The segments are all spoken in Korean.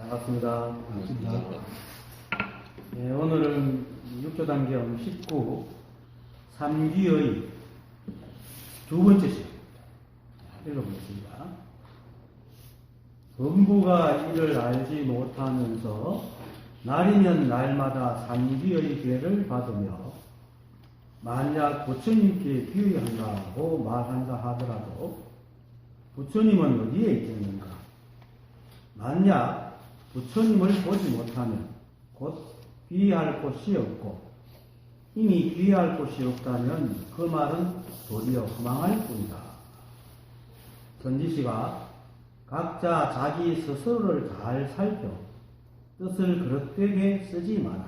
반갑습니다. 네, 오늘은 6조 단계형 19, 3기의 두 번째 시간입니다. 읽어보겠습니다. 범부가 이를 알지 못하면서 날이면 날마다 3기의 기회를 받으며 만약 부처님께 귀의한다고 말한다 하더라도 부처님은 어디에 있겠는가? 만약 부처님을 보지 못하면 곧 귀의할 곳이 없고 이미 귀의할 곳이 없다면 그 말은 도리어 허망할 뿐이다. 선지시가 각자 자기 스스로를 잘 살펴 뜻을 그릇되게 쓰지 마라.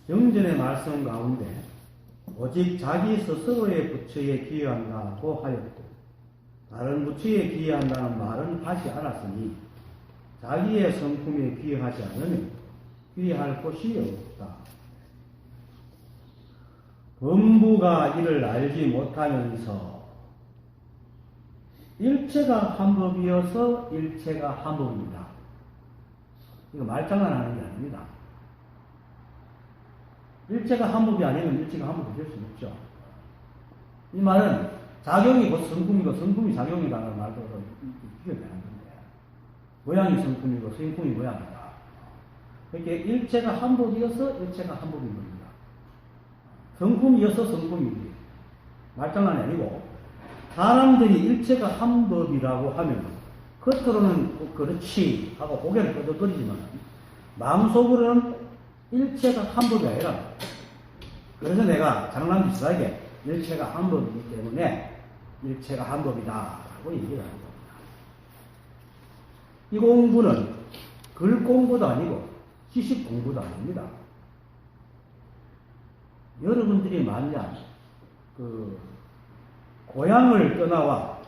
정전의 말씀 가운데 오직 자기 스스로의 부처에 귀의한다고 하였고 다른 부처에 귀의한다는 말은 하지 않았으니 자기의 성품에 귀의하지 않으면 귀의할 곳이 없다. 범부가 이를 알지 못하면서 일체가 한 법이어서 일체가 한 법입니다. 이거 말장난하는 게 아닙니다. 일체가 한 법이 아니면 일체가 한 법이 될 수 없죠. 이 말은 작용이 곧 성품이고 성품이 작용이라는 말도 비교되는 건데 모양이 성품이고 성품이 모양이다. 그렇게 일체가 한 법이어서 일체가 한 법인 겁니다. 성품이어서 성품이지. 말장난이 아니고 사람들이 일체가 한 법이라고 하면 겉으로는 그렇지 하고 고개를 끄덕거리지만 마음속으로는 일체가 한 법이 아니라 그래서 내가 장난 비슷하게 일체가 한 법이기 때문에 일체가 한 법이다 라고 얘기를 하는 겁니다. 이 공부는 글 공부도 아니고 지식 공부도 아닙니다. 여러분들이 만약 고향을 떠나와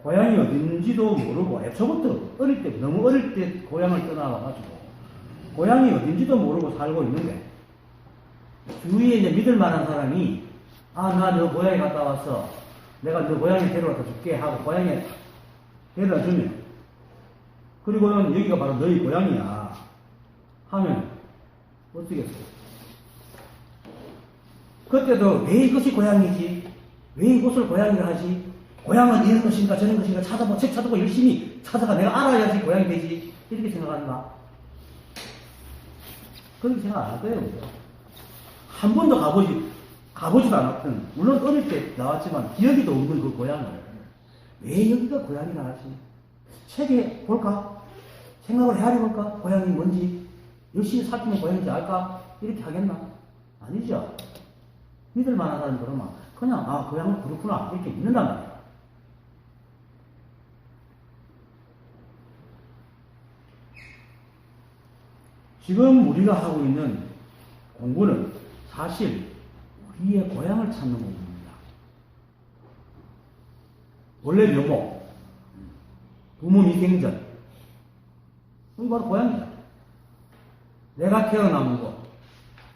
고향이 어딘지도 모르고 애초부터 어릴 때 너무 어릴 때 고향을 떠나와가지고 고향이 어딘지도 모르고 살고 있는데 주위에 이제 믿을 만한 사람이 나 너 고향에 갔다 왔어. 내가 너 고향에 데려다 줄게 하고 고향에 데려다 주면 그리고 여기가 바로 너희 고향이야 하면 어떻겠어요? 그때도 왜 이것이 고향이지? 왜 이곳을 고향이라 하지? 고향은 이런 것인가 저런 것인가 찾아보고 책 찾아보고 열심히 찾아가 내가 알아야지 고향이 되지 이렇게 생각한다. 그렇게 생각 안 할 거예요. 한 번도 가보지도 않았던 물론 어릴 때 나왔지만 기억이도 없는 그 고향을 왜 여기가 고향이라 하지? 책에 볼까? 생각을 헤아려볼까? 고향이 뭔지 열심히 살피면 고향인지 알까? 이렇게 하겠나? 아니죠. 믿을 만한 사람들은 그냥 고향은 그렇구나 이렇게 믿는단 말이야. 지금 우리가 하고 있는 공부는 사실 우리의 고향을 찾는 공부입니다. 원래 묘목, 부모 미생전, 이거 바로 고향이다. 내가 태어난 곳,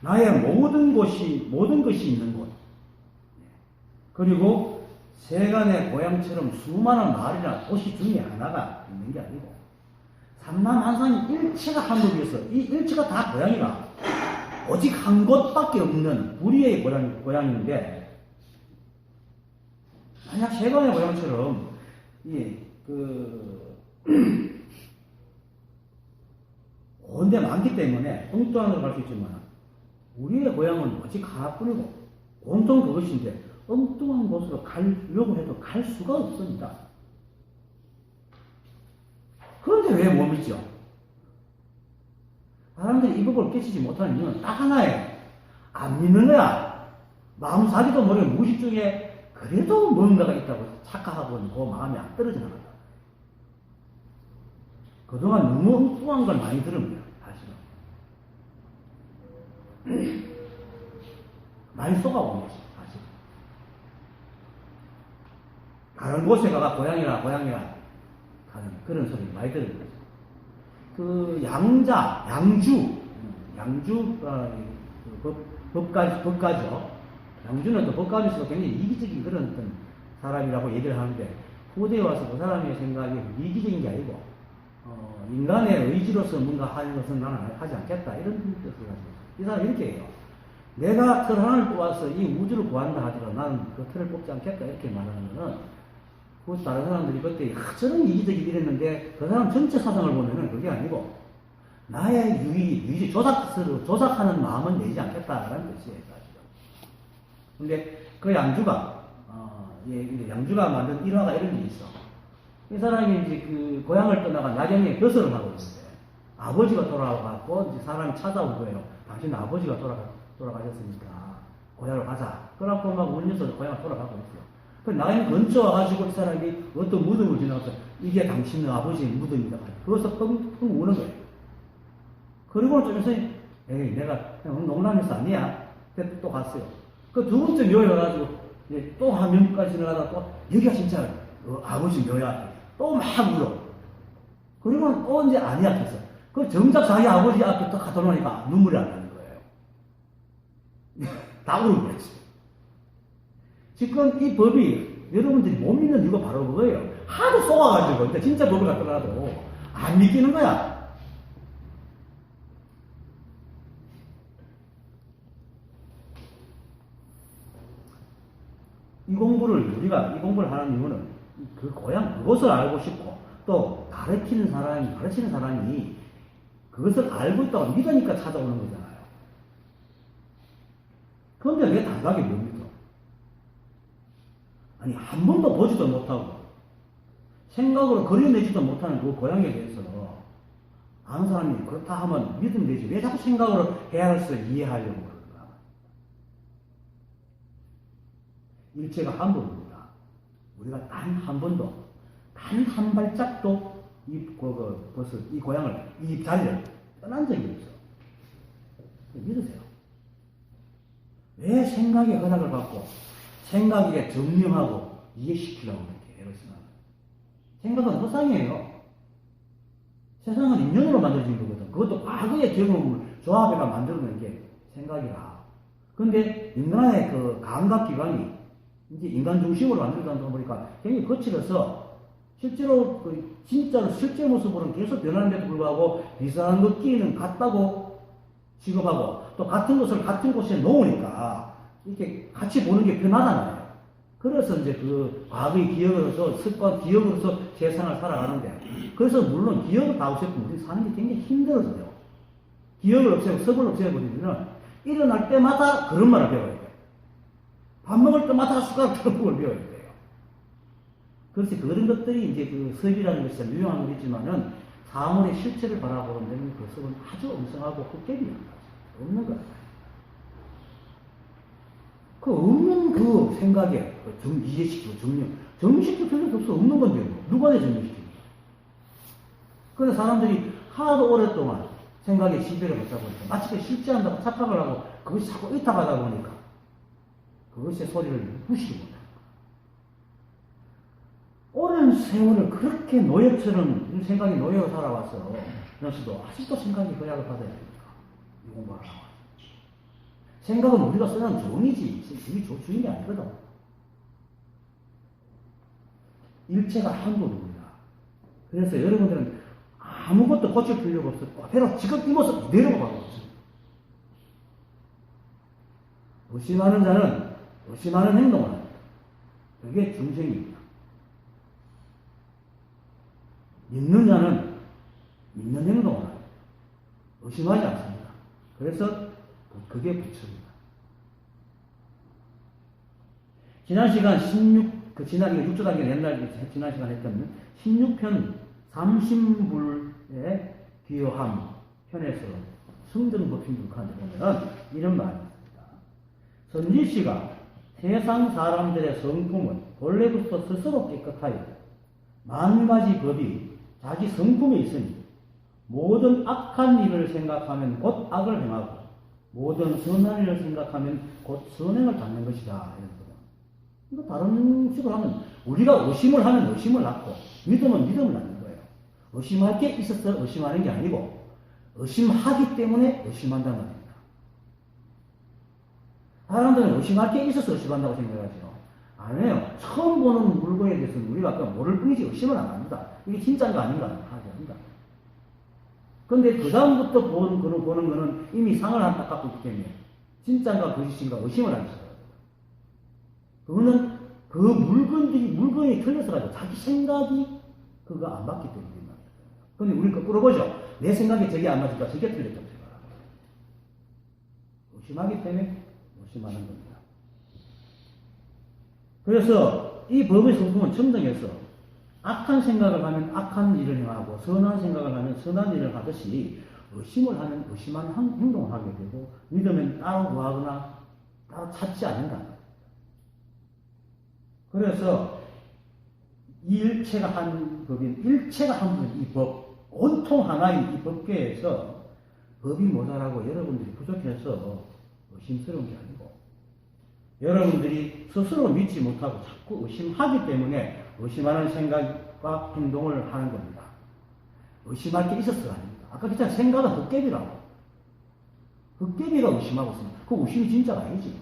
나의 모든 것이 있는 곳, 그리고 세간의 고향처럼 수많은 마을이나 도시 중에 하나가 있는 게 아니고 삼남한산이 일체가 한 법이어서 이 일체가 다 고향이라 오직 한 곳밖에 없는 불의의 고향인데 만약 세간의 고향처럼 온데 많기 때문에 엉뚱한으로 갈 수 있지만 우리의 고향은 오직 하나뿐이고 온통 그것인데 엉뚱한 곳으로 가려고 해도 갈 수가 없습니다. 그런데 왜 못 믿죠? 사람들이 이 법을 깨치지 못하는 이유는 딱 하나예요. 안 믿는 거야. 마음 사기도 모르게 무의식 중에 그래도 뭔가가 있다고 착각하고 그 마음이 안 떨어지는 거다. 그동안 너무 엉뚱한 걸 많이 들은 거야. 사실은. 많이 속아온 거지. 사실. 다른 곳에 가가 고향이라 하는 그런 소리 많이 들은 거지. 양주, 법가죠. 양주는 또 법가에서도 굉장히 이기적인 그런 어떤 사람이라고 얘기를 하는데, 후대에 와서 그 사람의 생각이 이기적인 게 아니고, 인간의 의지로서 뭔가 하는 것은 나는 하지 않겠다. 이런 뜻을 가지고 있어요. 이 사람이 이렇게 해요. 내가 틀 하나를 뽑아서 이 우주를 구한다 하더라도 나는 그 틀을 뽑지 않겠다. 이렇게 말하는 거는, 그 다른 사람들이 그때 저런 이기적이 이랬는데 그 사람 전체 사상을 보면은 그게 아니고 나의 유의, 조작하는 마음은 내지 않겠다라는 뜻이에요. 근데 그 양주가, 양주가 만든 일화가 이런 게 있어. 이 사람이 이제 그 고향을 떠나가 나경에 벼슬을 하고 있는데 아버지가 돌아가고 이제 사람이 찾아온 거예요. 당신 아버지가 돌아가셨으니까 고향을 가자. 그래갖고 막 울면서 고향을 돌아가고 있어요. 그 나경에 근처 와가지고 이 사람이 어떤 무덤을 지나가서 이게 당신의 아버지의 무덤이다. 그래서 펑펑 우는 거예요. 그리고 좀 있어요. 에이, 내가 그냥 농담해서 아니야. 그때 또 갔어요. 그 두 번째 묘에 가가지고 또 한 명까지 지나가다 또 여기가 진짜 아버지 묘야. 또 막 울어. 그리고 또 이제 아니야 했어. 그 정작 자기 아버지 앞에 또 가다 놓으니까 눈물이 안 나는 거예요. 다 울은 거였어. 지금 이 법이 여러분들이 못 믿는 이유가 바로 그거예요. 하도 쏘아가지고 그러니까 진짜 법을 갖다놔도 안 믿기는 거야. 우리가 이 공부를 하는 이유는 그 고향, 그것을 알고 싶고, 또 가르치는 사람이 그것을 알고 있다고 믿으니까 찾아오는 거잖아요. 그런데 왜 단박에 못 믿어? 아니, 한 번도 보지도 못하고, 생각으로 그려내지도 못하는 그 고향에 대해서 아는 사람이 그렇다 하면 믿으면 되지. 왜 자꾸 생각으로 해야 할 것을 이해하려고 그럴까? 일체가 함부로입니다. 우리가 단 한 번도, 단 한 발짝도 이 고향을, 이 자리를 떠난 적이 없어. 믿으세요. 왜 생각의 허락을 받고, 생각에 증명하고, 이해시키려고 이렇게 애를 쓰나? 생각은 허상이에요. 세상은 인연으로 만들어진 거거든. 그것도 과거의 경험을 조합해가 만들어낸 게 생각이라. 근데 인간의 그 감각기관이 이제 인간 중심으로 만들어가다 보니까 굉장히 거칠어서 실제로 진짜로 실제 모습으로는 계속 변하는데도 불구하고 비슷한 것끼리는 같다고 취급하고 또 같은 것을 같은 곳에 놓으니까 이렇게 같이 보는 게 편하잖아요. 그래서 이제 그 과거의 기억으로서 습관 기억으로서 세상을 살아가는데 그래서 물론 기억을 다 없애면 우리 사는 게 굉장히 힘들어져요. 기억을 없애고 습을 없애버리면 일어날 때마다 그런 말을 배워야 돼요. 밥 먹을 때마다 숟가락 들고 배워야 돼요. 그래서 그런 것들이 이제 그 습이라는 것이 유용한 거겠지만은 사물의 실체를 바라보는 데는 그 습은 아주 엉성하고 헛개비한 거죠. 없는 거예요. 그 없는 그 생각에 이해시키고 정리시킬 필요도 없어. 없는 건데 뭐. 누가 내 정리시키냐. 그래서 사람들이 하도 오랫동안 생각에 지배를 받다 보니까 마치 그 실제한다고 착각을 하고 그것이 자꾸 의탁하다 보니까 그것의 소리를 무시를 못합니다. 오랜 세월을 그렇게 노예처럼 생각이 노예로 살아왔어. 그래서도 아직도 생각이 허락을 받아야 됩니까? 이 공부를 하고. 생각은 우리가 쓰는 종이지, 우리 주인이 아니거든. 일체가 한국입니다. 그래서 여러분들은 아무것도 고칠 필요가 없어. 그대로 지금 이 모습 그대로 가고 있습니다. 의심하는 자는 의심하는 행동을 합니다. 그게 중생입니다. 믿는 자는 믿는 행동을 합니다. 의심하지 않습니다. 그래서 그게 부처입니다. 지난 시간 지난 6조 단계 옛날 지난 시간 했던 16편 삼신불의 귀요함 편에서 승정법신불칸에 보면 이런 말이 있습니다. 선지씨가 세상 사람들의 성품은 본래부터 스스로 깨끗하여 만 가지 법이 자기 성품에 있으니 모든 악한 일을 생각하면 곧 악을 행하고 모든 선한 일을 생각하면 곧 선행을 갖는 것이다. 이런 거다. 이거 다른 식으로 하면 우리가 의심을 하면 의심을 낳고 믿으면 믿음을 낳는 거예요. 의심할 게 있어서 의심하는 게 아니고 의심하기 때문에 의심한다는 말입니다. 사람들은 의심할 게 있어서 의심한다고 생각하죠. 아니에요. 처음 보는 물건에 대해서는 우리가 아까 모를 뿐이지 의심을 안 합니다. 이게 진짜인가 아닌가 하지 않습니다. 근데 그다음부터 보는 거는 이미 상을 딱 갖고 있기 때문에 진짜인가 거짓인가 의심을 하는 거예요. 그거는 그 물건이 틀려서 자기 생각이 그거 안 맞기 때문에. 근데 우리 거꾸로 보죠. 내 생각이 저게 안 맞으니까 저게 틀렸다고 생각하고. 의심하기 때문에 의심하는 겁니다. 그래서 이 법의 성품은 점등해서 악한 생각을 하면 악한 일을 행하고 선한 생각을 하면 선한 일을 하듯이 의심을 하면 의심하는 행동을 하게 되고 믿으면 따로 구하거나 따로 찾지 않는다. 그래서 일체가 한 법인, 일체가 한 법인 이 법, 온통 하나인 이 법계에서 법이 모자라고 여러분들이 부족해서 의심스러운 게 아니고 여러분들이 스스로 믿지 못하고 자꾸 의심하기 때문에 의심하는 생각과 행동을 하는 겁니다. 의심할 게 있어서가 아닙니다. 아까 그랬잖아요. 생각은 헛개비라고. 헛개비가 의심하고 있습니다. 그 의심이 진짜가 아니지.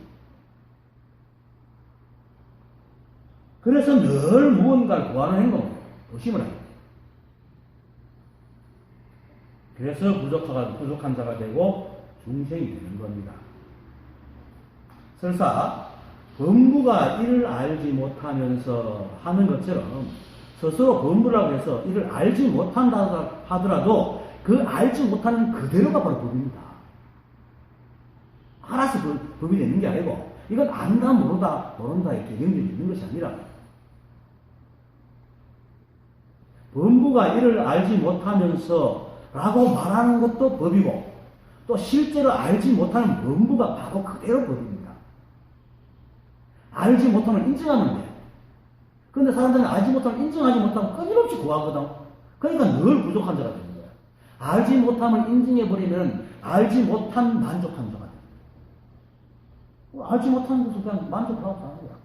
그래서 늘 무언가를 구하는 행동을 의심을 합니다. 그래서 부족한 자가 되고 중생이 되는 겁니다. 설사 범부가 이를 알지 못하면서 하는 것처럼 스스로 범부라고 해서 이를 알지 못한다 하더라도 그 알지 못하는 그대로가 바로 법입니다. 알아서 법이 되는 게 아니고 이건 안다 모른다 이렇게 연결이 있는 것이 아니라 범부가 이를 알지 못하면서 라고 말하는 것도 법이고 또 실제로 알지 못하는 범부가 바로 그대로 법입니다. 알지 못하면 인정하면 돼. 그런데 사람들은 알지 못하면 인정하지 못하면 끊임없이 구하거든. 그러니까 늘 부족한 자가 되는 거야. 알지 못하면 인정해버리면 알지 못한 만족한 자가 되는 거야. 알지 못하는 것을 그냥 만족하고 사는 거야.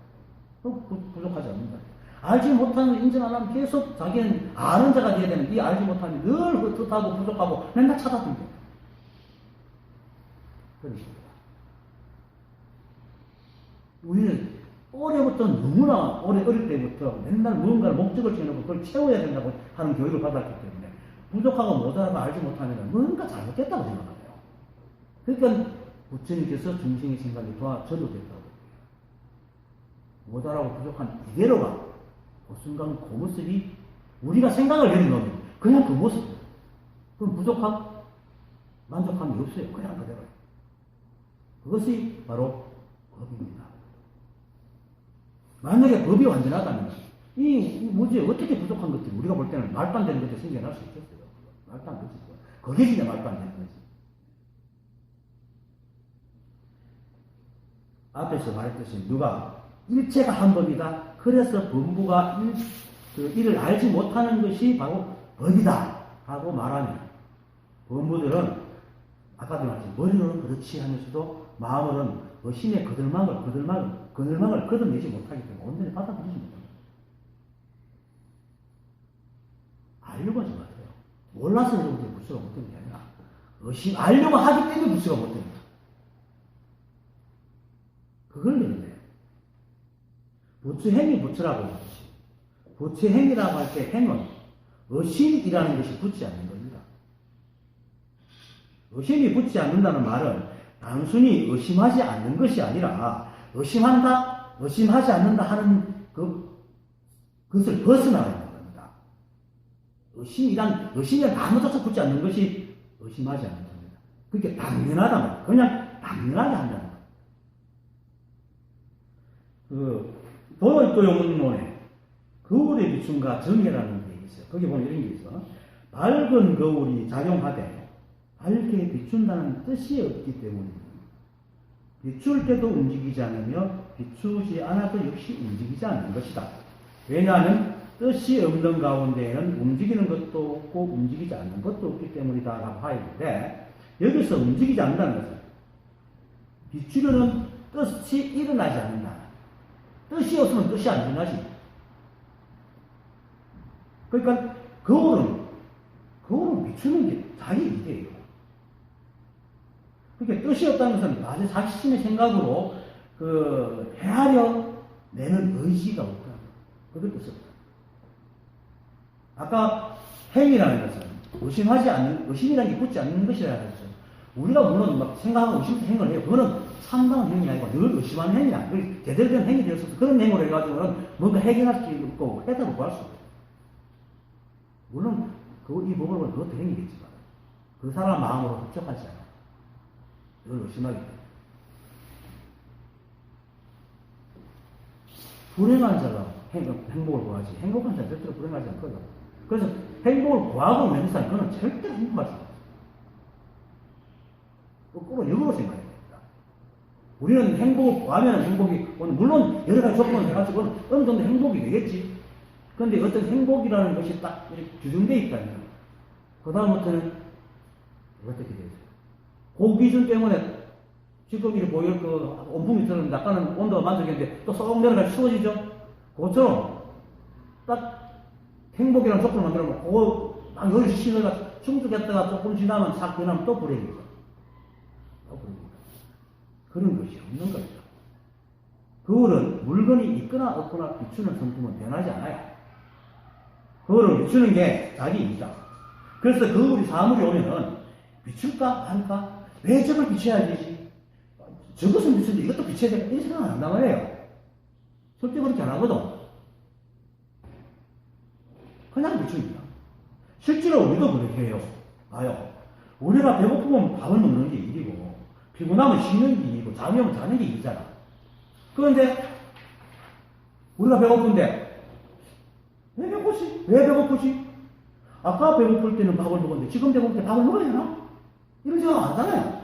그럼 부족하지 않는다. 알지 못하는 걸 인정 안 하면 계속 자기는 아는 자가 돼야 되는 이 알지 못하는 늘 헛헛하고 부족하고 맨날 찾아듣는 거야. 그렇습니다. 우리는 너무나 어릴 때부터 맨날 무언가를 목적을 정해놓고 그걸 채워야 된다고 하는 교육을 받았기 때문에 부족하고 모자라고 알지 못하면 뭔가 잘못됐다고 생각해요. 그러니까 부처님께서 중생의 생각이 저도 됐다고. 모자라고 부족한 이대로가 그 순간 그 모습이 우리가 생각을 내려놓으면 그냥 그 모습이에요. 그럼 만족함이 없어요. 그냥 그대로. 그것이 바로 법입니다. 만약에 법이 완전하다면 어떻게 부족한 것들이 우리가 볼 때는 말도 안 되는 것들이 생겨날 수 있겠어요. 말도 안 되지. 그게 진짜 말도 안 되는 거지. 앞에서 말했듯이 누가 일체가 한 법이다. 그래서 범부가 이를 알지 못하는 것이 바로 법이다. 하고 말하면 범부들은 아까도 말했지 머리로는 그렇지 하면서도 마음으로는 의심의 그늘망을 걷어내지 못하기 때문에 온전히 받아들이지 못합니다. 알려고 하지 마세요. 몰라서 여러분들이 불수가 못되는 게 아니라 알려고 하기 때문에 불수가 못됩니다. 그걸 내는데 부처행이 부처라고 하는 것이 부처행이라고 할 때 행은 의심이라는 것이 붙지 않는 겁니다. 의심이 붙지 않는다는 말은 단순히 의심하지 않는 것이 아니라 의심하지 않는다 하는 그것을 벗어나야 하는 겁니다. 의심이 아무것도 붙지 않는 것이 의심하지 않는 겁니다. 그게 당연하단 말이에요. 그냥 당연하게 한다는 거예요. 도요문론에 거울의 비춤과 정해라는 게 있어요. 거기 보면 이런 게 있어. 밝은 거울이 작용하되 밝게 비춘다는 뜻이 없기 때문입니다. 비출 때도 움직이지 않으며 비추지 않아도 역시 움직이지 않는 것이다. 왜냐하면 뜻이 없는 가운데에는 움직이는 것도 없고 움직이지 않는 것도 없기 때문이다 라고 하였는데 여기서 움직이지 않는다는 것은 비추려는 뜻이 일어나지 않는다. 뜻이 없으면 뜻이 안 일어나지. 그러니까 거울은 비추는 게 자기 일이에요. 그러니까 뜻이 없다는 것은 아주 자신의 생각으로 헤아려 내는 의지가 없다. 그게 뜻이 없다. 아까 행이라는 것은 의심하지 않는, 의심이라는 게 붙지 않는 것이라 했죠. 우리가 물론 막 생각하고 의심해서 행위를 해요. 그거는 상당한 행위 아니고 늘 의심하는 행위야. 제대로 된 행위 되었어서 그런 행위를 해가지고는 뭔가 해결할 수 있고 해답을 구할 수 없어요. 물론 이 법을 보면 그것도 행위겠지만 그 사람 마음으로 흡족하지 않아요. 늘 의심하기 때문에. 불행한 자가 행복을 구하지 행복한 자는 절대로 불행하지 않거든. 그래서 행복을 구하고 있는 사람 그는 절대 행복하지 않아요. 거꾸로 역으로 생각해야 됩니다. 우리는 행복을 구하면 행복이, 물론 여러 가지 조건을 해가지고 어느 정도 행복이 되겠지. 그런데 어떤 행복이라는 것이 딱 이렇게 규정되어 있다면, 그다음부터는 어떻게 되죠? 그 기준 때문에 지금 이렇게 보일 온풍이 들은 약간은 온도가 만족했는데 또 쏙 내려가 추워지죠? 그것처럼 딱 행복이라는 조건을 만들어놓으면 그거 막 열심히 내가 충족했다가 조금 지나면 싹 변하면 또 불행이죠. 그런 것이 없는 거죠. 거울은 물건이 있거나 없거나 비추는 성품은 변하지 않아요. 거울을 비추는 게 자기 입장. 그래서 거울이 사물이 오면은 비출까 말까? 왜 저걸 비춰야 되지? 저것은 비추는데 이것도 비춰야 될까? 이런 생각 안 한단 말이에요. 절대 그렇게 안 하거든. 그냥 비춥니다. 실제로 우리도 그렇게 해요. 봐요. 우리가 배고프면 밥을 먹는 게 일이고 피곤하면 쉬는 게 일이고 잠이 오면 자는 게 일이잖아. 그런데 우리가 배고픈데 왜 배고프지? 왜 배고프지? 아까 배고플 때는 밥을 먹었는데 지금 배고플 때 밥을 먹어야 되나? 이런 생각 안 하잖아요.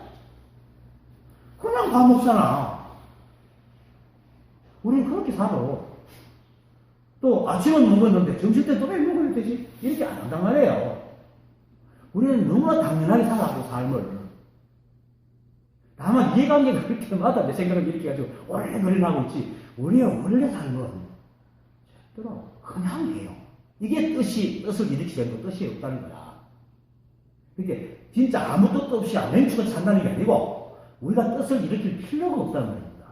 그냥 밥 먹잖아. 우리는 그렇게 살아. 또 아침은 먹었는데 점심 때 또 왜 먹어야 되지? 이렇게 안 한단 말이에요. 우리는 너무나 당연하게 살아가고 삶을. 다만 이해관계가 그럴 때마다 내 생각을 이렇게 가지고 오래 하고 있지. 우리의 원래 삶은 절대로 그냥 해요. 이게 뜻을 일으키는 거 뜻이 없다는 거야. 그게 진짜 아무 뜻도 없이 맹추가 산다는 게 아니고 우리가 뜻을 일으킬 필요가 없다는 말입니다.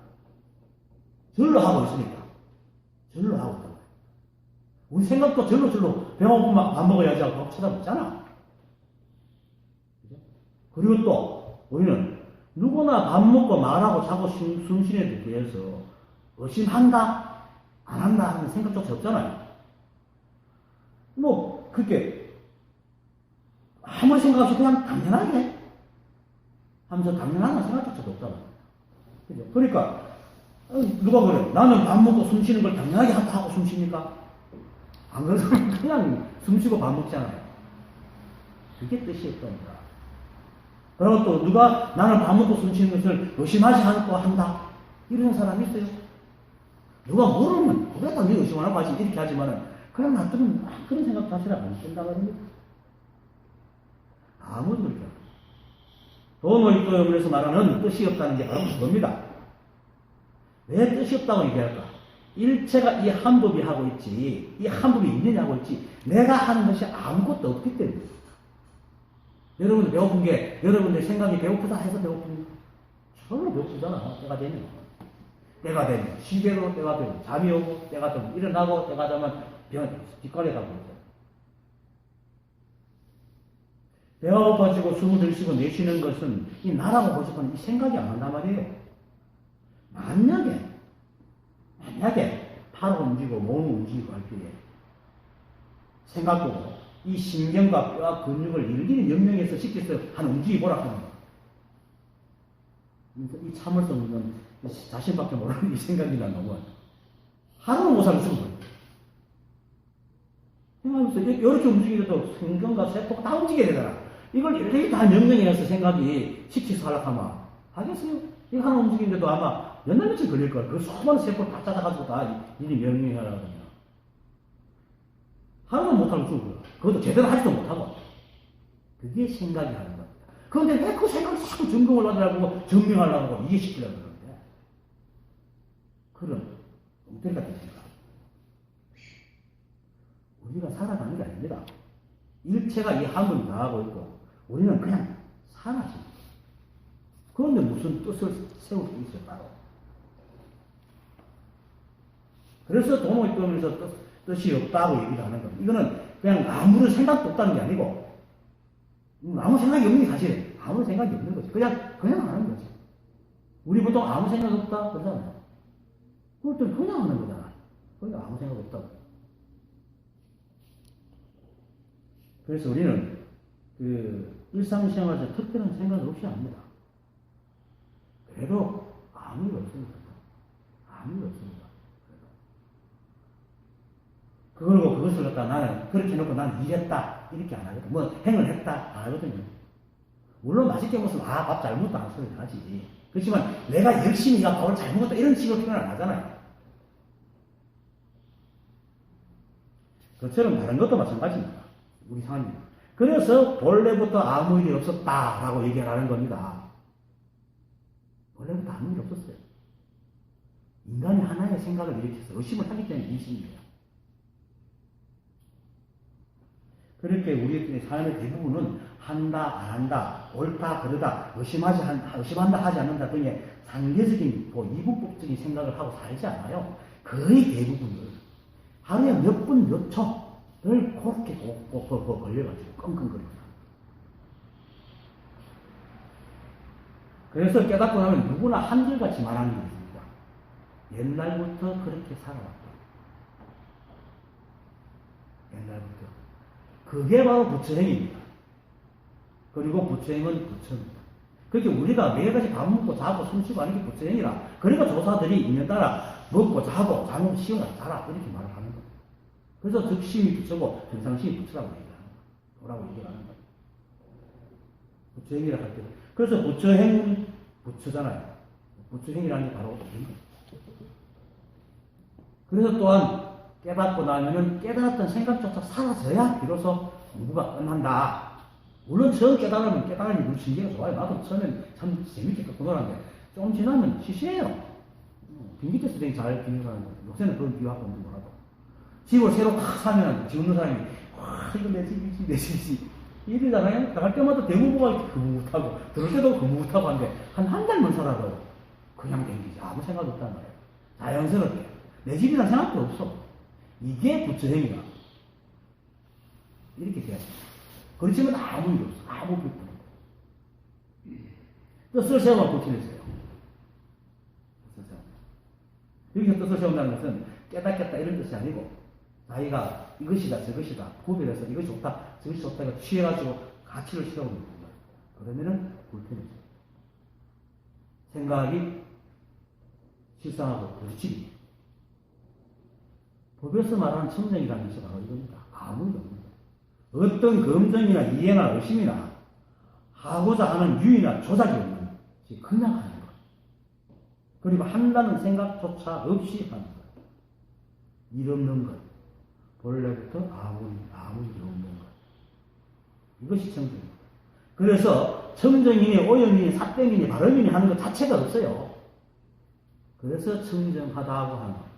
절로 하고 있으니까. 절로 하고 있단 말이야. 우리 생각도 절로 배고프면 밥 먹어야지 하고 밥 쳐다보잖아. 그리고 또 우리는 누구나 밥 먹고 말하고 자고 숨 쉬는 데 대해서 의심한다? 안 한다? 하는 생각조차 없잖아요. 그게 아무리 생각 없이 그냥 당연하게 하면서 당연하다는 생각조차도 없잖아요. 그죠? 그러니까 누가 그래? 나는 밥 먹고 숨 쉬는 걸 당연하게 하고 숨 쉽니까? 안 그래도 그냥 숨 쉬고 밥 먹잖아요. 그게 뜻이 없다니까. 그리고 또 누가 나는 밥 먹고 숨 쉬는 것을 의심하지 않고 한다. 이런 사람이 있어요. 누가 모르면 그래 당연히 의심 안 하고 하지 이렇게 하지만은 그냥 놔두면 그런 생각 자체를 안 든다 말입니다. 아무도 그렇게 합니다. 도노이토요에서 말하는 뜻이 없다는 게 바로 그겁니다. 왜 뜻이 없다고 얘기할까? 일체가 이 한 법이 하고 있지, 이 한 법이 있느냐 하고 있지, 내가 하는 것이 아무것도 없기 때문에. 여러분들 배고픈 게, 여러분들 생각이 배고프다 해서 배고픕니까? 전혀 배고프잖아, 때가 되면. 때가 되면, 시계로 때가 되면, 잠이 오고, 때가 되면, 일어나고, 때가 되면, 뒷간에 가고 있다. 배가 고파지고 숨을 들이쉬고 내쉬는 것은 이 나라고 보시면 이 생각이 안 난단 말이에요. 만약에 팔을 움직이고 몸을 움직이고 할 때에 생각보고 이 신경과 뼈와 근육을 일일이 명령해서 시켜서 한 움직이보라 하는 거야. 이 참을성 있는 자신밖에 모르는 이 생각이 난다는 거야. 하루는 못 살고 죽어요. 생각하면서 이렇게 움직이려도 신경과 세포가 다 움직여야 되잖아. 이걸 일일이 다 명령해서 생각이 시켜서 하려면 하겠어요? 이거 하나 움직이는데도 아마 몇 날 며칠 걸릴 거야. 그 수많은 세포를 다 찾아가지고 다 일이 명령하려고 하면. 하루는 못하고 죽을 거야. 그것도 제대로 하지도 못하고. 그게 생각이 하는 겁니다. 그런데 왜 그 생각을 자꾸 점검을 하더라고, 증명하려고 하고, 이해시키려고 그러는데. 그런 엉터리 같은 생각. 우리가 살아가는 게 아닙니다. 일체가 이 한번 다 하고 있고, 우리는 그냥 살아지. 그런데 무슨 뜻을 세울 수 있어요, 따로. 그래서 도노이토면서 뜻이 없다고 얘기를 하는 겁니다. 이거는 그냥 아무런 생각도 없다는 게 아니고, 아무 생각이 없는 게 사실이에요. 아무 생각이 없는 거죠. 그냥 하는 거죠. 우리 보통 아무 생각 없다 그러잖아요. 그것도 그냥 하는 거잖아. 그러니까 아무 생각 없다고. 그래서 우리는 일상생활에서 특별한 생각 없이 합니다. 그래도 아무 일 없습니다. 아무 일 없습니다. 그리고 그것을 갖다 나는 그렇게 해놓고 나는 일했다 이렇게 안 하거든. 뭐 행을 했다 안 하거든요. 물론 맛있게 먹으면 밥 잘 먹었다 하는 소리 하지. 그렇지만 내가 열심히 밥을 잘 먹었다 이런 식으로 표현 안 하잖아요. 그처럼 다른 것도 마찬가지입니다. 우리 삶이. 그래서 본래부터 아무 일이 없었다라고 얘기하는 겁니다. 본래부터 아무 일이 없었어요. 인간이 하나의 생각을 일으켜서 의심을 하기 때문에 의심이에요. 그렇게 우리의 삶의 대부분은 한다, 안 한다, 옳다, 그러다, 의심한다, 하지 않는다 등의 상대적인, 이분법적인 생각을 하고 살지 않아요. 거의 대부분을 하루에 몇 분, 몇 초를 그렇게 걸려가지고 끙끙거립니다. 그래서 깨닫고 나면 누구나 한결같이 말하는 게 있습니다. 옛날부터 그렇게 살아왔다. 옛날부터. 그게 바로 부처행입니다. 그리고 부처행은 부처입니다. 그렇게 우리가 매일같이 밥 먹고 자고 숨쉬고 하는 게 부처행이라. 그러니까 조사들이 인연 따라 먹고 자고 잠을 쉬어라 자라 이렇게 말을 하는 거예요. 그래서 득심이 부처고 정상심이 부처라고 얘기하는 거예요. 뭐라고 얘기하는 거예요. 부처행이라 할 때. 그래서 부처행은 부처잖아요. 부처행이라는 게 바로 그런 거예요. 그래서 또한 깨닫고 나면은 깨달았던 생각조차 사라져야 비로소 공부가 끝난다. 물론 처음 깨달으면 우리 신기가 좋아요. 나도 처음엔 참 재밌게 듣고 놀았는데 좀 지나면 시시해요. 빙기대 수댕이 잘 비교하는 거예요. 요새는 그런 비유하고 있는 거라도. 집을 새로 탁 사면 집 없는 사람이 이거 내 집이지 내 집이지 이러잖아요. 나갈 때마다 대부부가 그무하고 들을 때도 그무하고 하는데 한 달만 살아도 그냥 댕기지. 아무 생각 없단 말이에요. 자연스럽게. 내 집이란 생각도 없어. 이게 부처행이야. 이렇게 돼야 돼. 그렇지만 아무 일 없어. 아무 불편 없어. 뜻을 세우면 불편해져요. 여기서 뜻을 세운다는 것은 깨닫겠다 이런 뜻이 아니고 자기가 이것이다 저것이다 구별해서 이것이 좋다 저것이 좋다 이거 취해가지고 가치를 세우는 거예요. 그러면은 불편해져요. 생각이 실상하고 불치기. 법에서 말하는 청정이라는 것이 바로 이겁니다. 아무 일 없는 거예요. 어떤 검증이나 이해나 의심이나 하고자 하는 유의나 조작이 없는 것이 그냥 하는 거예요. 그리고 한다는 생각조차 없이 하는 거예요. 일 없는 것. 본래부터 아무 일이 없는 것. 이것이 청정입니다. 그래서 청정이니 오염이니 삿됨이니 발음이니 하는 것 자체가 없어요. 그래서 청정하다고 하는 겁니다.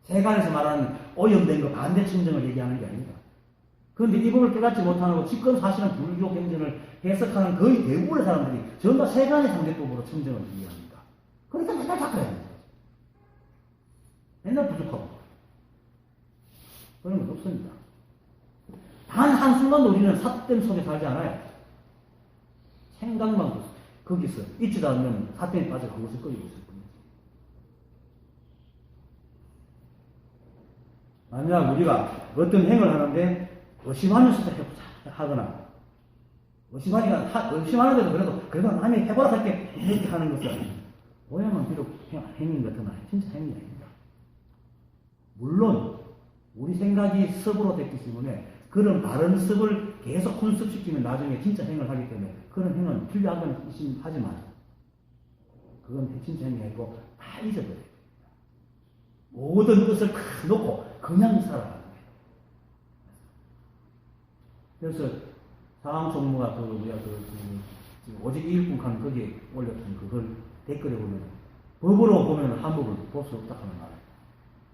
세간에서 말하는 오염된 거 반대 청정을 얘기하는 게 아닙니다. 그런데 이 법을 깨닫지 못하고 집권 사실은 불교 경전을 해석하는 거의 대부분의 사람들이 전부 다 세간의 상대법으로 청정을 이해합니다. 그러니까 맨날 바꿔야 됩니다. 맨날 부족하고. 그런 건 없습니다. 단 한순간도 우리는 삿됨 속에 살지 않아요. 생각만 거기서 있지도 않으면 삿됨에 빠져 그것을 끓이고 있을 뿐이지. 만약 우리가 어떤 행을 하는데 의심하면서도 해보자 하거나 의심하는데도 그래도 남이 해보라 할게 이렇게 하는 것은 모양은 비록 행인 같으나 진짜 행위 아닙니다. 물론 우리 생각이 습으로 됐기 때문에 그런 바른 습을 계속 혼습시키면 나중에 진짜 행을 하기 때문에 그런 행은 필요하건 하지만 그건 진짜 행위 아니고 다 잊어버려요. 모든 것을 다 놓고 그냥 살아가는 거예요. 그래서 사왕총무가 오직 일꾼칸 거기에 올렸던 그걸 댓글에 보면 법으로 보면 한법을 볼 수 없다 하는 말이에요.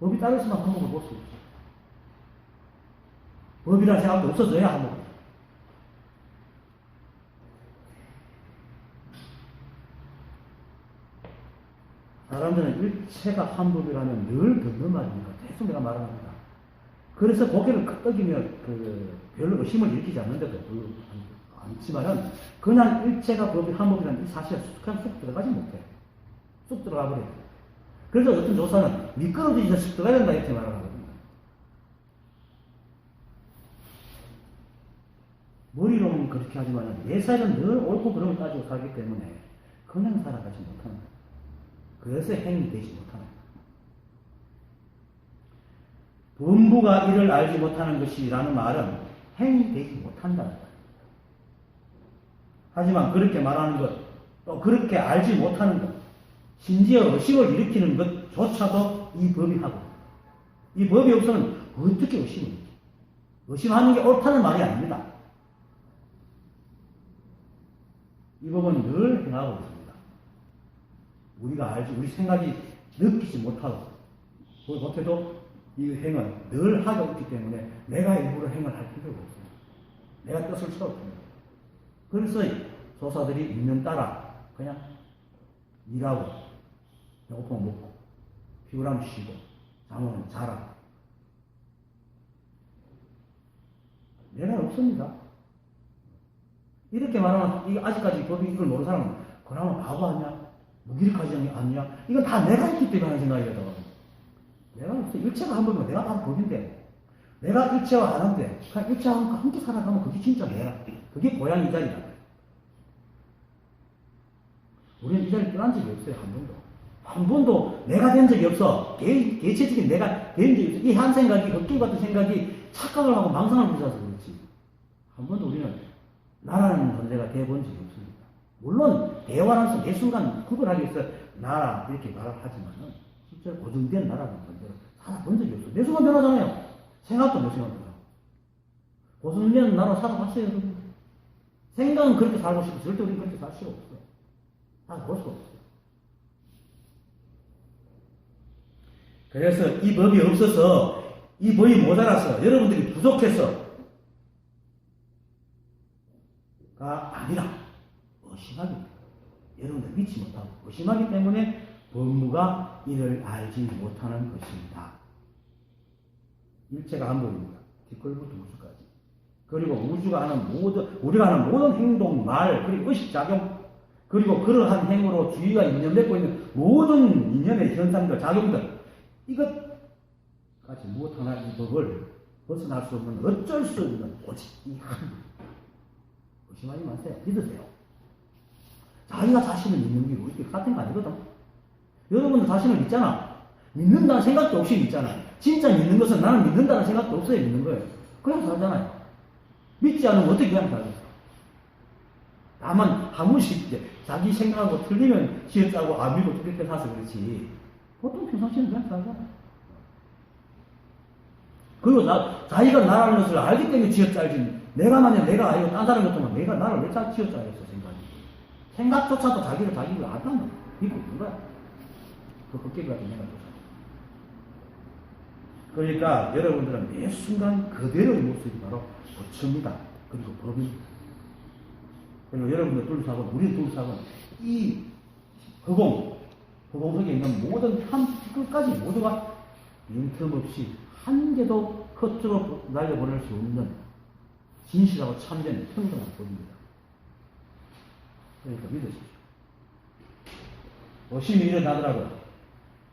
법이 따르지만 한법을 볼 수 없어요. 법이라는 생각도 없어져야 한법. 사람들은 일체가 한법이라면 늘 듣는 말입니다. 계속 내가 말합니다. 그래서 고개를 끄덕이며 별로 의심을 일으키지 않는데도 많지만은 그냥 일체가 법이 한법이라는 이 사실에 그냥 쑥 들어가지 못해. 쑥 들어가 버려요. 그래서 어떤 조사는 미끄러지지 쑥 들어가야 된다 이렇게 말을 하거든요. 머리로는 그렇게 하지만 내 삶은 늘 옳고 그름을 따지고 살기 때문에 그냥 살아가지 못하는 거예요. 그래서 행이 되지 못하는 거예요. 범부가 이를 알지 못하는 것이라는 말은 행이 되지 못한다는 거예요. 하지만 그렇게 말하는 것, 또 그렇게 알지 못하는 것, 심지어 의심을 일으키는 것조차도 이 법이 하고, 이 법이 없으면 어떻게 의심을 일으키지? 의심하는 게 옳다는 말이 아닙니다. 이 법은 늘 행하고 있습니다. 우리가 알지, 우리 생각이 느끼지 못하고, 못해도 이 행은 늘 하고 있기 때문에 내가 일부러 행을 할 필요가 없습니다. 내가 뜻을 세웠습니다. 그래서 조사들이 있는 따라 그냥 일하고, 배고프면 먹고, 피곤하면 쉬고, 잠오면 자라. 내가 없습니다. 이렇게 말하면, 이게 아직까지 법이 이걸 모르는 사람은, 그러면 바보 아니야? 무기력하지 않냐? 이건 다 내가 있기 때문에 하는 생각이거든. 내가 없어. 일체가 한 법이면 내가 바로 법인데, 내가 일체와 하는데, 그냥 일체와 함께 살아가면 그게 진짜 내가. 그게 고향 이 자리다. 우리는 이 자리 떠난 적이 없어요, 한 번도. 한 번도 내가 된 적이 없어. 개체적인 내가 된 적이 없어. 이 한 생각이, 헛길 같은 생각이 착각을 하고 망상을 부셔서 그렇지. 한 번도 우리는 나라는 존재가 돼본 적이 없습니다. 물론, 대화라서 매 순간 구분하기 위해서 나라, 이렇게 말을 하지만은, 실제로 고정된 나라는 존재로 살아본 적이 없어요. 매 순간 변하잖아요. 생각도 매 순간 변하고. 고정된 나라 살아봤어요, 여러분. 생각은 그렇게 살고 싶고, 절대 우리는 그렇게 살 수가 없어요. 볼 수가 없어요. 그래서 이 법이 없어서, 이 법이 모자라서, 여러분들이 부족해서가 아니라 의심하기, 여러분들 믿지 못하고 의심하기 때문에 법무가 이를 알지 못하는 것입니다. 일체가 한 법입니다. 뒷걸부터 우주까지. 그리고 우주가 하는 모든, 우리가 하는 모든 행동, 말, 그리고 의식작용, 그리고 그러한 행으로 주의가 인연맺고 있는 모든 인연의 현상들, 작용들, 이것까지 무엇하나 이 법을 벗어날 수 없는, 어쩔 수 없는 오직 이 한 법. 의심하지 마세요. 믿으세요. 자기가 자신을 믿는 게 우리 같은 거 아니거든. 여러분도 자신을 믿잖아. 믿는다는 생각도 없이 믿잖아. 진짜 믿는 것은 나는 믿는다는 생각도 없어야 믿는 거예요. 그냥 살잖아요. 믿지 않으면 어떻게 그냥 살겠어? 다만 한 번씩 이제 자기 생각하고 틀리면 지어짜고 안 믿고 그렇게 사서 그렇지. 보통 평상시는 그냥 살잖아. 그리고 자기가 나라는 것을 알기 때문에 지어짜지. 내가 만약 내가 아니고 딴 사람 같으면 내가 나를 왜 지어짜겠어, 생각이. 생각조차도 자기를 안다는 믿고 있는 거야. 그 헛개비 같은 생각조차. 그러니까 여러분들은 매 순간 그대로의 모습이 바로 부처입니다. 그리고 법입니다. 그리고 여러분들 둘사고 우리 둘사고 이 허공 속에 있는 모든 한 끝까지 모두가 빈틈없이 한 개도 겉으로 날려보낼 수 없는 진실하고 참된 평등한 법입니다. 그러니까 믿으십시오. 의심이 일어나더라도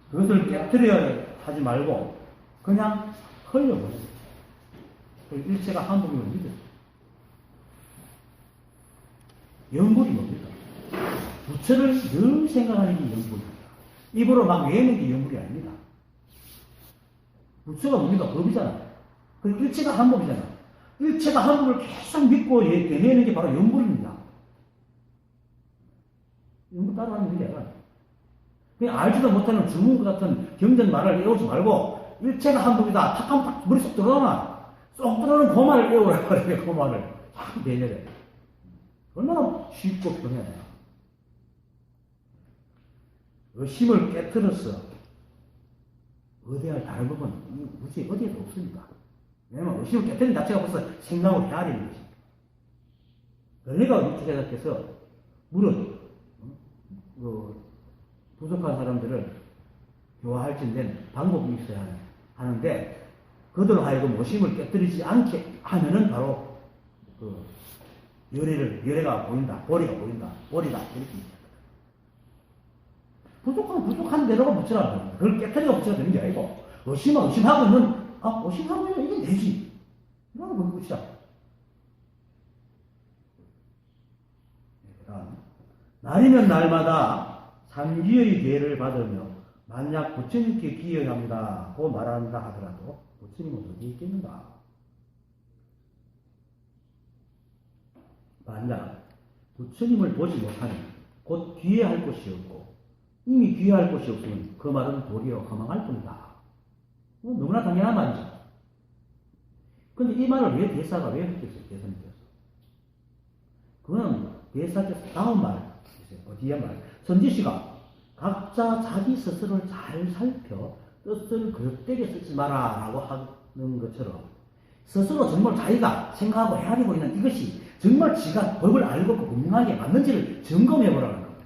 그것을 깨뜨려 하지 말고 그냥 흘려보내세요. 일체가 한 법임을 믿으세요. 영불이 뭡니까? 부처를 늘 생각하는 게 영불입니다. 입으로 막 외우는 게 영불이 아닙니다. 부처가 뭡니까? 법이잖아요. 그리고 일체가 한 법이잖아요. 일체가 한 법을 계속 믿고 되뇌는 게 바로 영불입니다. 영불 따라하는 게 아니라 그냥 알지도 못하는 주문 같은 경전 말을 외우지 말고 일체가 한 법이다. 탁 하면 딱 머릿속 들어가나 쏙 들어오는 그 말을 외우라 그래요. 그 말을 자꾸 되뇌래. 얼마나 쉽고 편해요. 의심을 깨뜨려서 어디할 다른 법은 우주에 어디에도 없습니다. 왜냐하면 의심을 깨뜨린 자체가 벌써 생각을 해야 되는 것입니다. 원래가 육체자께서 물은 부족한 사람들을 교화할진된 방법이 있어야 하는데 그들로 하여금 의심을 깨뜨리지 않게 하면은 바로 열애가 보인다, 보리가 보인다, 보리다, 이렇게 얘기하거든. 부족하면 부족한 대로가 붙이라는 겁니다. 그걸 깨끗이가 붙여야 되는 게 아니고, 의심하고 있는, 의심하고 있는 이건 되지. 이거는 뭐 붙이자. 날이면 날마다 삼기의 기회를 받으며, 만약 부처님께 기여합니다고 말한다 하더라도, 부처님은 어디 있겠는가? 만약 부처님을 보지 못하면 곧 기회할 곳이 없고 이미 기회할 곳이 없으면 그 말은 도리어 허망할 뿐이다. 너무나 당연한 말이죠. 그런데 이 말을 왜 대사가 왜 했겠어요? 대사님께서. 그거는 대사께서 다음 말, 뒤에 말. 선지씨가 각자 자기 스스로를 잘 살펴 뜻을 그릇되게 쓰지 마라 라고 하는 것처럼 스스로 정말 자기가 생각하고 헤아리고 있는 이것이 정말 지가 법을 알고 분명하게 맞는지를 점검해보라는 겁니다.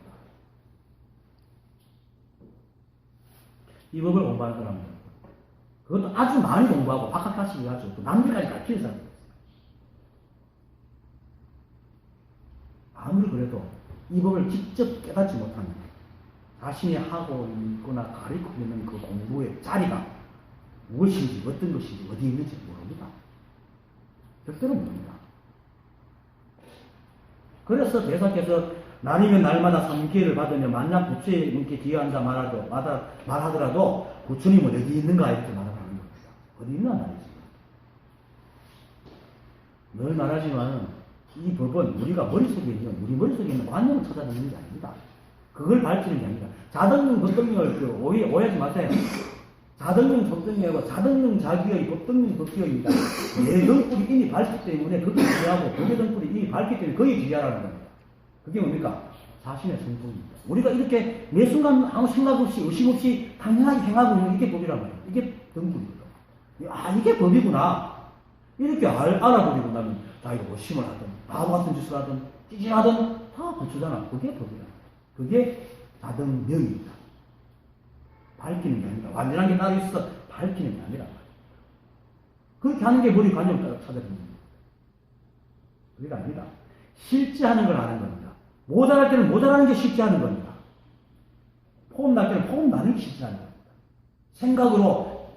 이 법을 공부하는 사람은 그것도 아주 많이 공부하고 박학다시피 해가지고 또 남들까지 가르치는 사람이 있어요. 아무리 그래도 이 법을 직접 깨닫지 못하면 자신이 하고 있거나 가르치고 있는 그 공부의 자리가 무엇인지 어떤 것인지 어디 있는지 모릅니다. 절대로 모릅니다. 그래서 대사께서 날이면 날마다 삼기회를 받으며 만약 부처님께 기여한다 말하더라도 부처님은 어디 있는가 이렇게 말하는 겁니다. 어디 있나 말이지. 늘 말하지만 이 법은 우리가 머릿속에 있는 우리 머릿속에 있는 관념을 찾아내는 게 아닙니다. 그걸 밝히는 게 아닙니다. 자등용 법등령을 오해하지 마세요. 자등용 법등령하고 자등용 자기의 법등령 법기어입니다. 내 등불이 이미 밝기 때문에 그것도 기하고 그의 등불이 이미 밝기 때문에 거기에 기하라는 겁니다. 그게 뭡니까? 자신의 성품입니다. 우리가 이렇게 매 순간 아무 생각 없이 의심 없이 당연하게 행하고 있는 이게 법이란 말이에요. 이게 등불이거든. 이게 법이구나. 이렇게 알아버리고 나면 자기가 의심을 하든 바보 같은 짓을 하든 찌질하든 다 붙이잖아. 그게 법이야. 그게 자등명입니다. 밝히는 게 아니라 완전한 게 따로 있어서 밝히는 게 아니라 그렇게 하는 게 머리 관념을 찾아내는 겁니다. 그게 아닙니다. 실제하는 걸 아는 겁니다. 모자랄 때는 모자라는 게 실제하는 겁니다. 폼 날 때는 폼 나는 게 실제하는 겁니다. 생각으로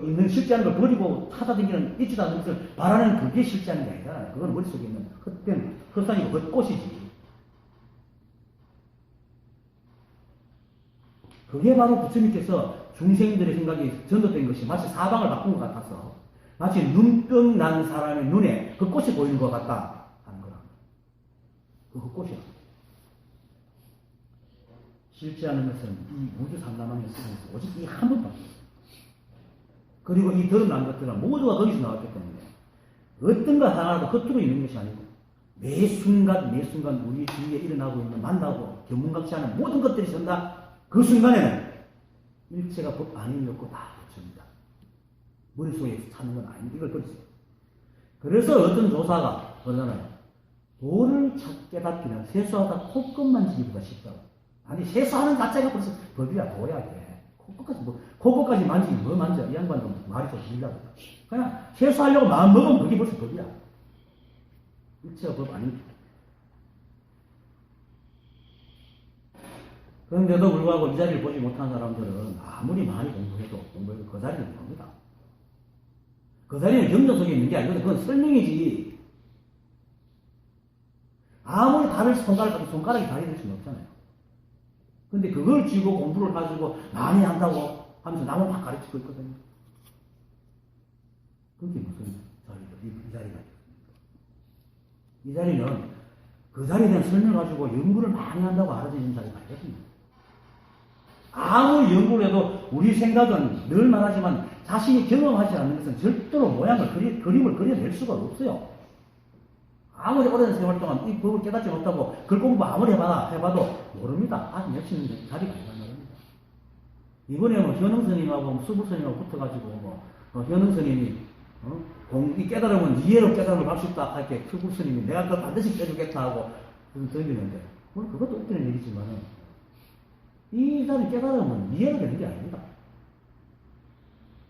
있는 실제하는 걸 버리고 찾아다니는 있지도 않는 것을 바라는 그게 실제하는 게 아니잖아요. 그건 머릿속에 있는 헛된 헛산이고 헛꽃이지. 그게 바로 부처님께서 중생들의 생각이 전도된 것이 마치 사방을 바꾼 것 같아서 마치 눈병 난 사람의 눈에 그 꽃이 보이는 것 같다 하는 거라. 그 꽃이야. 실제하는 것은 이 우주 상담하는 속에서 오직 이 한 번밖에 없어요. 그리고 이 드러난 것들은 모두가 거기서 나왔기 때문에 어떤 것 하나라도 겉으로 있는 것이 아니고 매 순간 우리 주위에 일어나고 있는 만나고 견문각시 하는 모든 것들이 전다. 그 순간에는 일체가 법 아니었고 다 붙입니다. 머릿속에 찾는 건 아닌데 이걸 버리세요. 그래서 어떤 조사가 그러잖아요. 도를 깨닫기는 세수하다 콧끝 만지기보다 쉽다고. 아니 세수하는 자체가 벌써 법이야. 도야 이게. 콧끝까지 만지기 뭐 만져. 이 양반도 말이 좀 길다고. 그냥 세수하려고 마음 먹으면 그게 벌써 법이야. 일체가 법 아닙니다. 그런데도 불구하고 이 자리를 보지 못한 사람들은 아무리 많이 공부해도 그 자리를 못 봅니다. 그 자리는 경전 속에 있는 게 아니거든. 그건 설명이지. 아무리 다를 손가락이 다리 될 수는 없잖아요. 근데 그걸 쥐고 공부를 가지고 많이 한다고 하면서 남을 막 가르치고 있거든요. 그게 무슨 자리죠? 이 자리가. 이 자리는 그 자리에 대한 설명을 가지고 연구를 많이 한다고 알아지는 자리가 아니거든요. 아무리 연구를 해도 우리 생각은 늘 말하지만 자신이 경험하지 않는 것은 절대로 모양을 그림을 그려낼 수가 없어요. 아무리 오랜 세월 동안 이 법을 깨닫지 못하고 글 공부 아무리 해봐도 모릅니다. 아직 몇십 년 자리가 아니란 말입니다. 이번에 현흥 스님하고 수부 스님하고 붙어가지고 현흥 스님이 이 깨달으면 이해로 깨달음을 할 수 있다 할때 수부 스님이 내가 그걸 반드시 깨주겠다 하고 던지는데 그것도 웃기는 얘기지만은 이 자리 깨달으면 이해가 되는 게 아닙니다.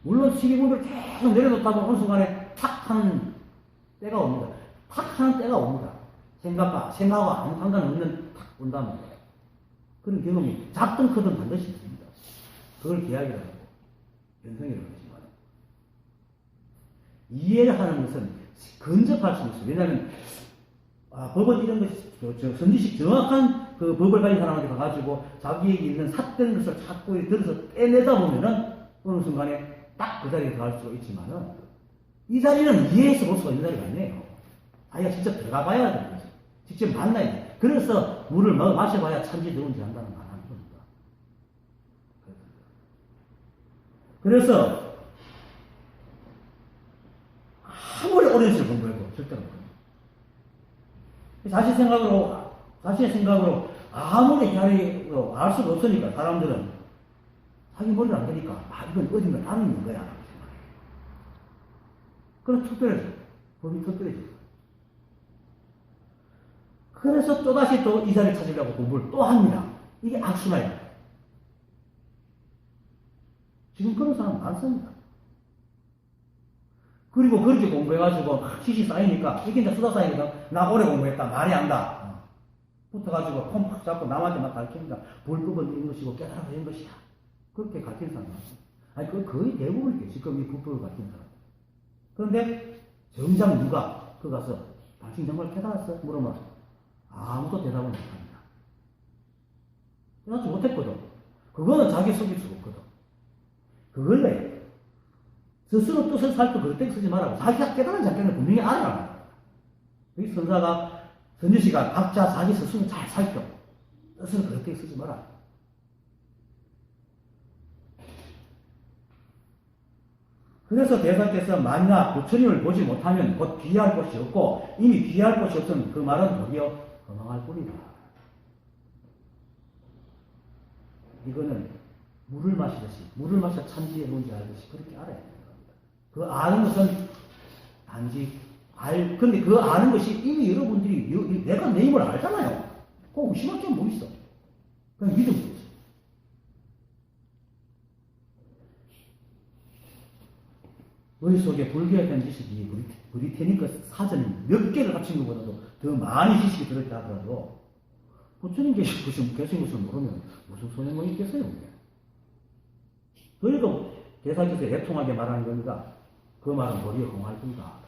물론 시기물을 계속 내려놓다가 어느 순간에 탁 하는 때가 옵니다. 탁 하는 때가 옵니다. 생각하고 아무 상관없는 탁 본단 말이에요. 그런 경험이 작든 크든 반드시 있습니다. 그걸 계약이라고 하고, 연성이라고 하지만. 이해를 하는 것은 근접할 수 있어요. 왜냐하면, 법은 이런 것이, 선지식 정확한 그 법을 가진 사람한테 가가지고 자기에게 있는 삿된 것을 자꾸 들어서 빼내다 보면은 어느 순간에 딱 그 자리에 들어갈 수가 있지만은 이 자리는 이해해서 볼 수가 있는 자리가 아니에요. 자기가 직접 들어가 봐야 되는 거죠. 직접 만나야 돼. 그래서 물을 마셔봐야 참지 누군지 안다는 말 하는 겁니다. 그래서 아무리 오랜 시간 공부해도 절대로 못합니다. 자신의 생각으로 아무리 자리로 알 수가 없으니까 사람들은 자기 머리를 안 되니까 이건 어딘가 다른 있는 거야 라고 생각해요. 그럼 특별해져. 법이 특별해져. 그래서 또다시 또 이 자리를 찾으려고 공부를 또 합니다. 이게 악순환이에요. 지금 그런 사람 많습니다. 그리고 그렇게 공부해가지고 지식 쌓이니까 이게 이제 수다 쌓이니까 나 오래 공부했다 말이 안다 붙어가지고 폼 팍 잡고 남한테 막 가르칩니다. 불법은 이런 것이고 깨달아서 이런 것이야. 그렇게 가르치는 사람 많습니다. 아니 그 거의 대부분이에요. 지금 이 불법을 가르치는 사람. 그런데 정작 누가 그 가서 당신 정말 깨달았어? 물어봐. 아무도 대답을 못합니다. 깨닫지 못했거든. 그거는 자기 속일 수가 없거든. 그걸래. 스스로 뜻을 살펴 그릇되게 쓰지 말라고. 자기가 깨달은 장면을 분명히 알아라. 여기 선지시가 각자 자기 스스로 잘 살펴. 뜻을 그릇되게 쓰지 마라. 그래서 대사께서 만약 부처님을 보지 못하면 곧 귀할 곳이 없고 이미 귀할 곳이 없으면 그 말은 도리어 허망할 뿐이다. 이거는 물을 마시듯이 물을 마셔 참지의 뭔지 알듯이 그렇게 알아야 돼요. 그 아는 것은 단지 근데 그 아는 것이 이미 여러분들이 내가 내 힘을 알잖아요. 그거 의심할 게 뭐 있어. 그냥 믿으면 되지. 머릿속에 불교에 대한 지식이 브리테니크 사전 몇 개를 합친 것보다도 더 많이 지식이 들어있다 하더라도 부처님 계신 것을 모르면 무슨 소용이 있겠어요. 그래도 대사께서 애통하게 말하는 겁니다. 그 말은 도리어 공할 뿐이다.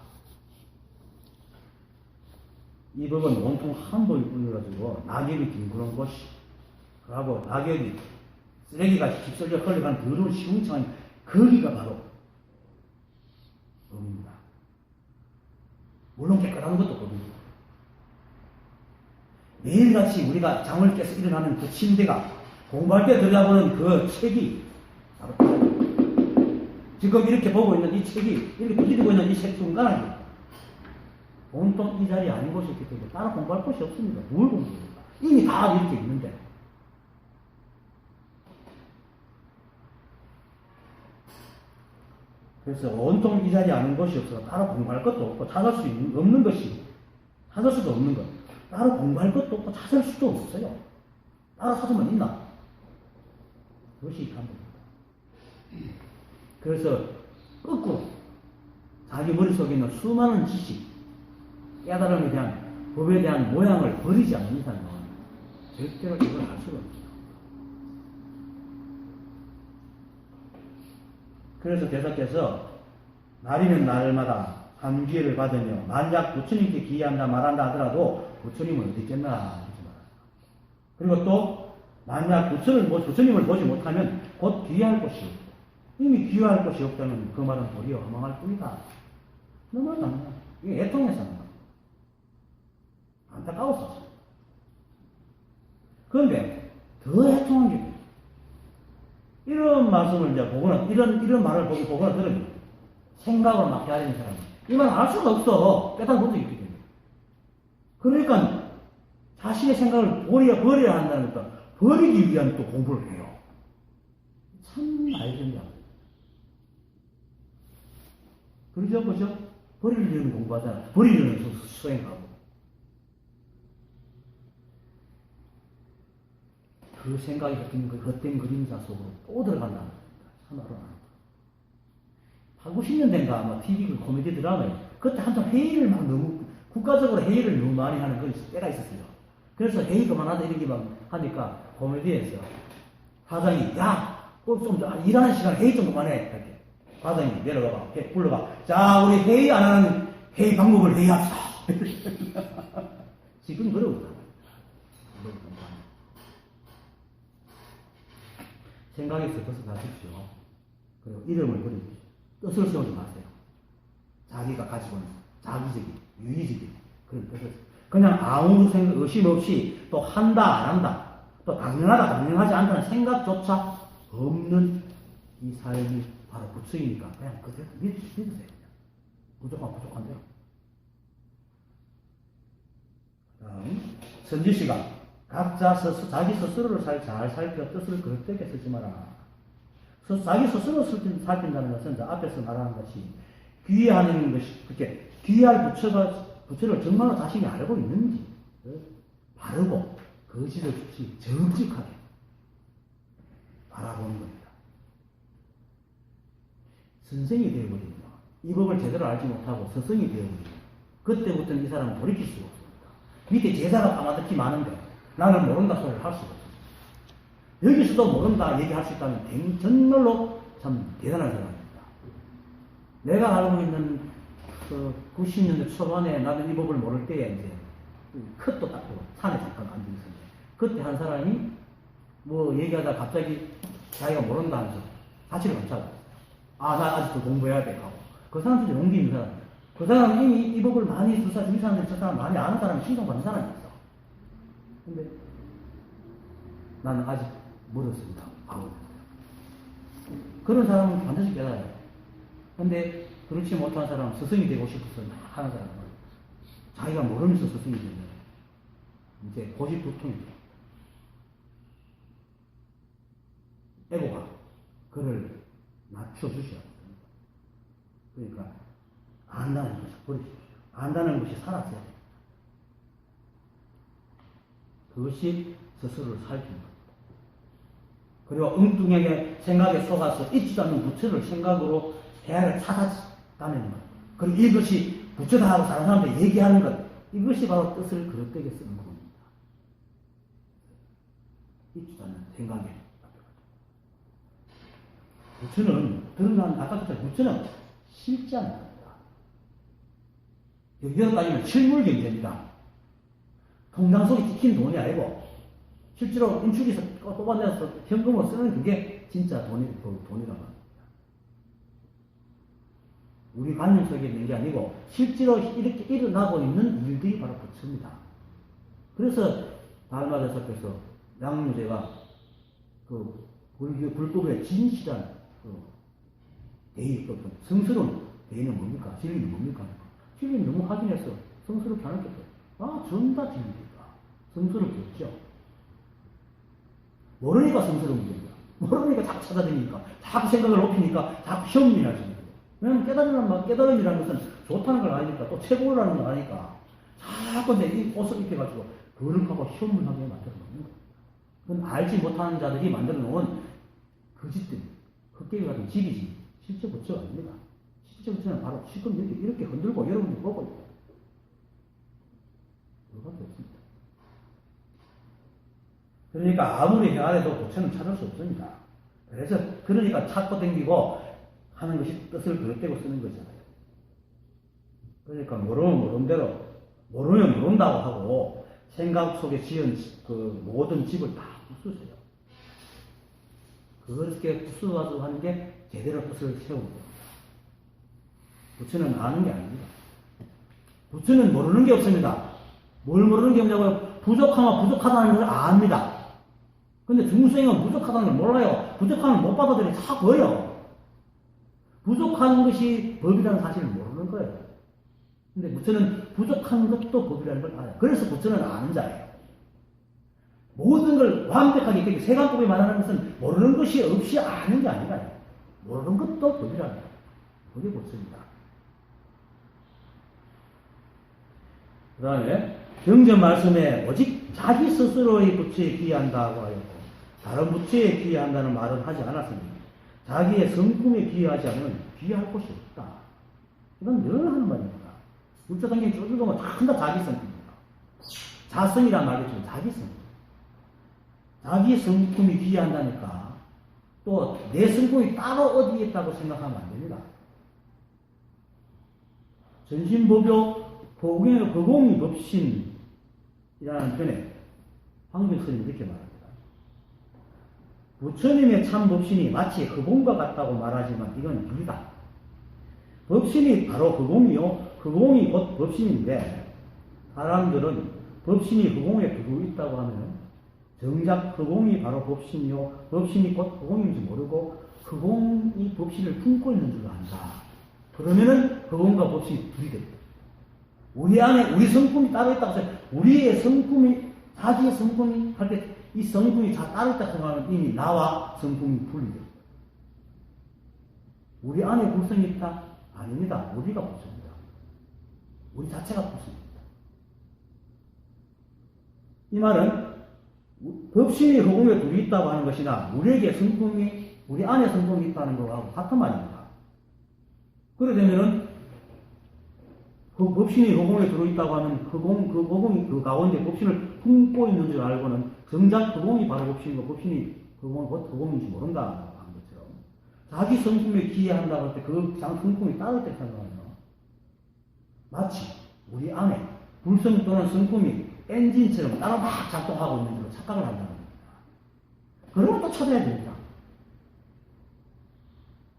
이 법은 온통 한보에 뿌려가지고 낙엽이 뒹구는 곳이 그하고 낙엽이 쓰레기같이 휩쓸려 흘러가는 더러운 시궁창이 거기가 바로 법입니다. 물론 깨끗한 것도 법입니다. 매일같이 우리가 잠을 깨서 일어나는 그 침대가 공부할 때 들여다보는 그 책이 바로 지금 이렇게 보고 있는 이 책이 이렇게 부딪히고 있는 이 책 중간에 온통 이 자리에 아닌 곳이 있기 때문에 따로 공부할 곳이 없습니다. 뭘 공부합니까? 이미 다 이렇게 있는데. 그래서 온통 이 자리에 아닌 곳이 없어서 따로 공부할 것도 없고 찾을 수 없는 것이 찾을 수도 없는 것. 따로 공부할 것도 없고 찾을 수도 없어요. 따로 찾으면 있나? 그것이 감독입니다. 그래서 거꾸로 자기 머릿속에 있는 수많은 지식, 깨달음에 대한 법에 대한 모양을 버리지 않는 이상은 절대로 이걸 알 수가 없어요. 그래서 대사께서 날이면 날마다 한 기회를 받으며 만약 부처님께 기회한다 말한다 하더라도 부처님은 어디 있겠나 하지 말아요. 그리고 또 만약 부처님을 보지 못하면 곧 귀할 곳이 없고 이미 귀할 곳이 없다면 그 말은 도리어 허망할 뿐이다. 그 말은 아니야. 이게 애통해서 하는 거야. 안타까워서. 그런데 더 애통한 게 있어요. 이런 말씀을 이제 보거나 이런 말을 보거나 들으면 생각을 막 해야 되는 사람은 이 말 알 수가 없어. 깨달은 본 적이 있기 때문에. 그러니까 자신의 생각을 버려야 한다는 것도 버리기 위한 또 공부를 해요. 참 알겠냐. 그러죠, 그죠? 버리려는 공부하잖아. 버리려는 수행하고. 그 생각이 헛된 그림자 속으로 또 들어간다는 겁니다. 참 어려워요. 80, 90년대인가 아마 TV 그 코미디 드라마에 그때 한참 회의를 막 너무 국가적으로 회의를 너무 많이 하는 그런 때가 있었어요. 그래서 회의 그만하자 이렇게 막 하니까 코미디에서 사장이 야, 좀 일하는 시간 회의 좀 그만해. 이렇게. 과장이 내려가봐, 불러봐. 자, 우리 회의 안 하는 회의 방법을 회의합시다. 지금 그러고 생각에서 벗어나십시오. 그리고 이름을 버리십시오. 뜻을 세우지 마세요. 자기가 가지고 있는 자기적인, 유의적인 그런 뜻을 그냥 아무 생각, 의심 없이 또 한다, 안 한다, 또 당연하다, 당연하지 않다는 생각조차 없는 이 삶이 바로 부처이니까 그냥 그대로 믿으세요. 그냥. 부족한데요. 다음, 선지시가 각자 자기 스스로를 잘 살펴 뜻을 그릇되게 쓰지 마라. 자기 스스로 살핀다는 것은 앞에서 말하는 것이 귀하는 것이, 그렇게 귀할 부처를 정말로 자신이 알고 있는지, 바르고 거짓 없이 정직하게 바라보는 겁니다. 선생이 되어버리면 이 법을 제대로 알지 못하고 스승이 되어버리면 그때부터는 이 사람은 돌이킬 수가 없습니다. 밑에 제자가 까마득히 많은데 나는 모른다 소리를 할 수가 없습니다. 여기서도 모른다 얘기할 수 있다면 정말로 참 대단한 사람입니다. 내가 알고 있는 90년대 초반에 나는 이 법을 모를 때에 이제 컷도 닦고 산에 잠깐 앉아있었는데 그때 한 사람이 뭐 얘기하다 갑자기 자기가 모른다 하면서 사실을 감춰요. 아, 나 아직도 공부해야 돼. 하고. 그 사람 진짜 용기 있는 사람. 그 사람은 이미 이 법을 많이 이 사람들이 저 사람 많이 아는 사람이 신성받는 사람이 있어. 근데 나는 아직 멀었습니다. 그런 사람은 반드시 깨달아요. 근데 그렇지 못한 사람은 스승이 되고 싶어서 하는 사람은 자기가 모르면서 스승이 되면 이제 고집불통이죠. 에고가 그를 낮춰주셔야 합니다. 그러니까 안다는 것을 버리십시오. 안다는 것이 사라져야 됩니다. 그것이 스스로를 살피는 겁니다. 그리고 엉뚱하게 생각에 속아서 잊지도 않는 부처를 생각으로 대화를 찾아가는 것. 그리고 이것이 부처다 하고 다른 사람들 얘기하는 것. 이것이 바로 뜻을 그릇되게 쓰는 겁니다. 잊지도 않는 생각에. 부처는 드러난 아까 그랬잖아요. 부처는 실지 않는 겁니다. 여기서 따지면 실물 경제입니다. 통장 속에 찍힌 돈이 아니고 실제로 인출해서 뽑아내서 현금으로 쓰는 그게 진짜 돈이라고 합니다. 우리 관념 속에 있는 게 아니고 실제로 이렇게 일어나고 있는 일들이 바로 부처입니다. 그래서 달마대사께서 양무제가 그 불법의 진실한 대의, 성스러운 대의는 뭡니까? 진리는 뭡니까? 진리는 너무 확인해서 성스럽지 않았겠죠. 아, 전다 진리니까. 성스럽게 없죠. 모르니까 성스러운 겁니다. 모르니까 자꾸 찾아다니니까, 자꾸 생각을 높이니까, 자꾸 시험이 나지. 왜냐면 깨달음이라는 것은 좋다는 걸 아니까, 또 최고라는 걸 아니까, 자꾸 이 옷을 입혀가지고, 거룩하고 시험을 하게 만들어 놓는 거예요. 그건 알지 못하는 자들이 만들어 놓은 거짓들, 헛개비 같은 집이지, 실제 부처가 아닙니다. 실제 부처는 바로 지금 이렇게 흔들고 여러분들 보고 있고, 그거밖에 없습니다. 그러니까 아무리 해야 도 부처는 찾을 수 없습니다. 그래서 그러니까 찾고 댕기고 하는 것이 뜻을 그릇되고 쓰는 거잖아요. 그러니까 모르면 모르는 대로 모르면 모른다고 하고 생각 속에 지은 그 모든 집을 다 부수세요. 그렇게 부수가지고 하는 게 제대로 뜻을 세우는 겁니다. 부처는 아는 게 아닙니다. 부처는 모르는 게 없습니다. 뭘 모르는 게 없냐고요? 부족하면 부족하다는 걸 압니다. 근데 중생은 부족하다는 걸 몰라요. 부족함을 못 받아들이니 자꾸 어려워. 부족한 것이 법이라는 사실을 모르는 거예요. 근데 부처는 부족한 것도 법이라는 걸 알아요. 그래서 부처는 아는 자예요. 모든 걸 완벽하게, 세간법이 말하는 것은 모르는 것이 없이 아는 게 아니라요. 모르는 것도 법이라는 거예요. 그게 부처입니다. 그 다음에 경전 말씀에 오직 자기 스스로의 부처에 귀한다고 하였고 다른 부처에 귀한다는 말은 하지 않았으니 자기의 성품에 귀하지 않으면 귀할 곳이 없다. 이건 늘 하는 말입니다. 물자 성경이 쭉 읽으면 전부 다 자기성입니다. 자성이란 말이죠. 자기성. 자기 성품이 귀한다니까 또 내 성품이 따로 어디에 있다고 생각하면 안 됩니다. 전신법요 거공이 법신이라는 편에 황교익 스님이 이렇게 말합니다. 부처님의 참 법신이 마치 흑공과 같다고 말하지만 이건 비리다. 법신이 바로 흑공이요. 흑공이 곧 법신인데 사람들은 법신이 흑공에 두고 있다고 하면 정작 흑공이 바로 법신이요. 법신이 곧 흑공인지 모르고 흑공이 법신을 품고 있는 줄 안다. 그러면은 흑공과 법신이 둘이 됩니다. 우리 안에 우리 성품이 따로 있다고 해서 우리의 성품이 자기의 성품이 할 때 이 성품이 다 따로 있다고 생각하면 이미 나와 성품이 분리됩니다. 우리 안에 불성이 있다? 아닙니다. 우리가 불성입니다. 우리 자체가 불성입니다. 이 말은 법신이 흑공에 둘이 있다고 하는 것이나 우리에게 성품이 우리 안에 성품이 있다는 것하고 같은 말입니다. 그래 되면은 그 법신이 흑공에 들어있다고 하면 흑공이 그 가운데 법신을 품고 있는 줄 알고는 정작 흑공이 바로 법신이고 법신이 흑공인지 모른다 하는 것처럼 자기 성품에 기여한다고 할 때 그 성품이 따로 있다고 생각하면 마치 우리 안에 불성 또는 성품이 엔진처럼 따로 막 작동하고 있는 걸로 착각을 한다는 겁니다. 그런 것도 찾아야 됩니다.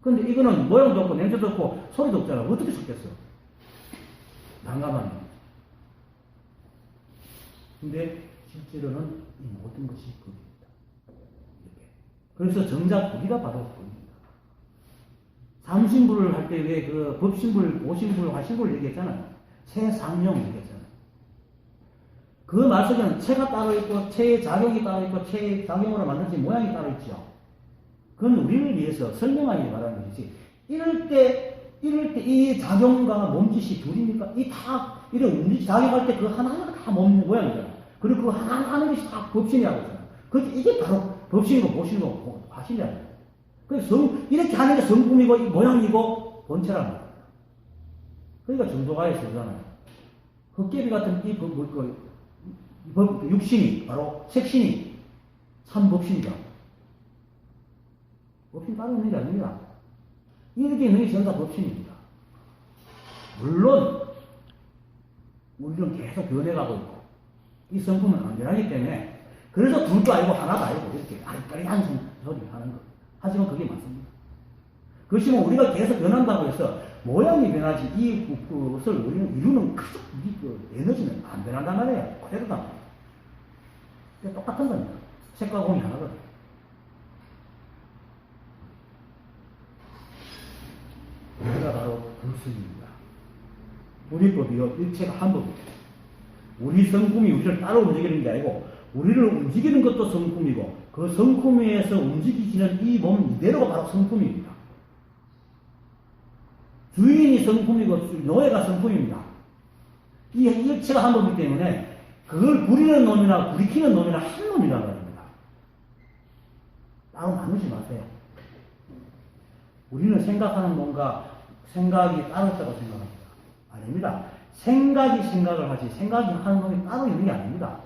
근데 이거는 모양도 없고 냄새도 없고 소리도 없잖아. 어떻게 섞였어? 난감한 겁니다. 근데 실제로는 이 모든 것이 법입니다. 이렇게. 그래서 정작 우리가 바로 법입니다. 삼신불을 할 때 왜 그 법신불, 오신불, 화신불 얘기했잖아요. 체상용 얘기했잖아요. 그 말 속에는 체가 따로 있고 체의 작용이 따로 있고 체의 작용으로 만들어진 모양이 따로 있죠. 그건 우리를 위해서 설명하기 말하는 것이지. 이럴 때 이 작용과 몸짓이 둘이니까 이런 움직이 작용할 때 그 하나하나가 다 몸 모양이잖아. 그리고 그 하나하나 것이 다 법신이라고 하잖아. 이게 바로 법신이고 보신이고 화신이라는 거야. 그래서 이렇게 하는 게 성품이고 모양이고 본체라는 거야. 그러니까 정조가에 쓰잖아요. 헛개비 같은 육신이 바로 색신이 참 법신이다. 법신 따로 있는 게 아닙니다. 이렇게 있는 게 전부 다 법신입니다. 물론 우리는 계속 변해가고 있고 이 성품은 안 변하기 때문에 그래서 둘도 아니고 하나도 아니고 이렇게 아리까리한 소리를 하는 거예요. 하지만 그게 맞습니다. 그것이 뭐 우리가 계속 변한다고 해서 모양이 변하지 이것을 우리는 이루는 에너지는 안 변한단 말이에요. 그대로단 말이에요. 똑같은 겁니다. 색과 공이 하나거든요. 우리가 바로 불성입니다. 우리 법이요, 일체가 한 법입니다. 우리 성품이 우리를 따로 움직이는 게 아니고 우리를 움직이는 것도 성품이고 그 성품에서 움직이시는 이 몸 이대로가 바로 성품입니다. 주인이 성품이고 노예가 성품입니다. 이 일체가 한 법이기 때문에 그걸 부리는 놈이나 부리키는 놈이나 한 놈이라고 합니다. 따로 나누지 마세요. 우리는 생각하는 뭔가 생각이 따로 있다고 생각합니다. 아닙니다. 생각이 생각을 하지 생각이 하는 놈이 따로 있는 게 아닙니다.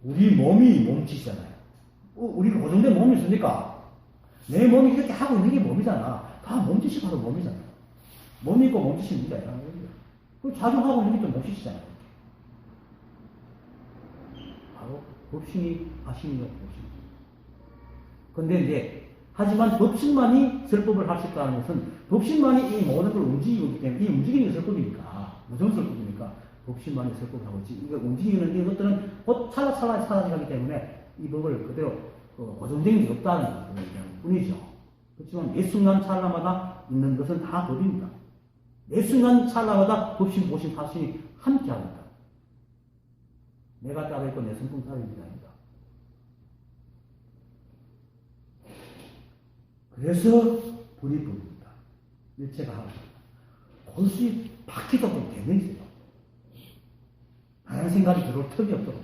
우리 몸이 몸짓이잖아요. 우리가 고정된 몸이 있으니까 내 몸이 이렇게 하고 있는 게 몸이잖아. 다 몸짓이 바로 몸이잖아요. 몸이 있고 몸짓이 있는 게 아니라는 거예요. 그 작용하고 있는 게 또 몸짓이잖아요. 바로 법신이 하시는 것 법신. 근데 이제 하지만 법신만이 설법을 할 수 있다는 것은 법신만이 이 모든 걸 움직이고 있기 때문에 이 움직이는 게 설법이니까 무정설법이니까 법신만이 설법을 하고 있지. 이거 움직이는 이것들은 곧 찰나찰나 사라지기 때문에 이 법을 그대로 고정된 게 없다는 뿐이죠. 그렇지만 매 순간 찰나마다 있는 것은 다 법입니다. 매 순간 찰나마다 법신, 보신, 파신이 함께하고 있다. 내가 따로 있고 내 성품 따로 있는 게 아닙니다. 그래서 불이 불입니다. 일체가 하고 있습니다. 그것이 바퀴도 좀 되는 있어요. 다른 생각이 들어올 턱이 없도록.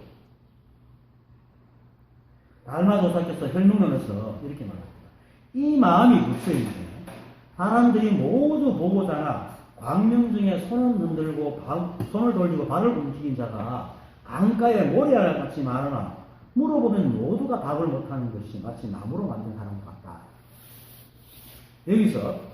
달마조사께서 혈명론에서 이렇게 말합니다. 이 마음이 물체인데 사람들이 모두 보고자나 광명 중에 손을 흔들고 손을 돌리고 발을 움직인 자가 강가에 모래알 같이 많으나 물어보면 모두가 답을 못하는 것이 마치 나무로 만든 사람 같다. 여기서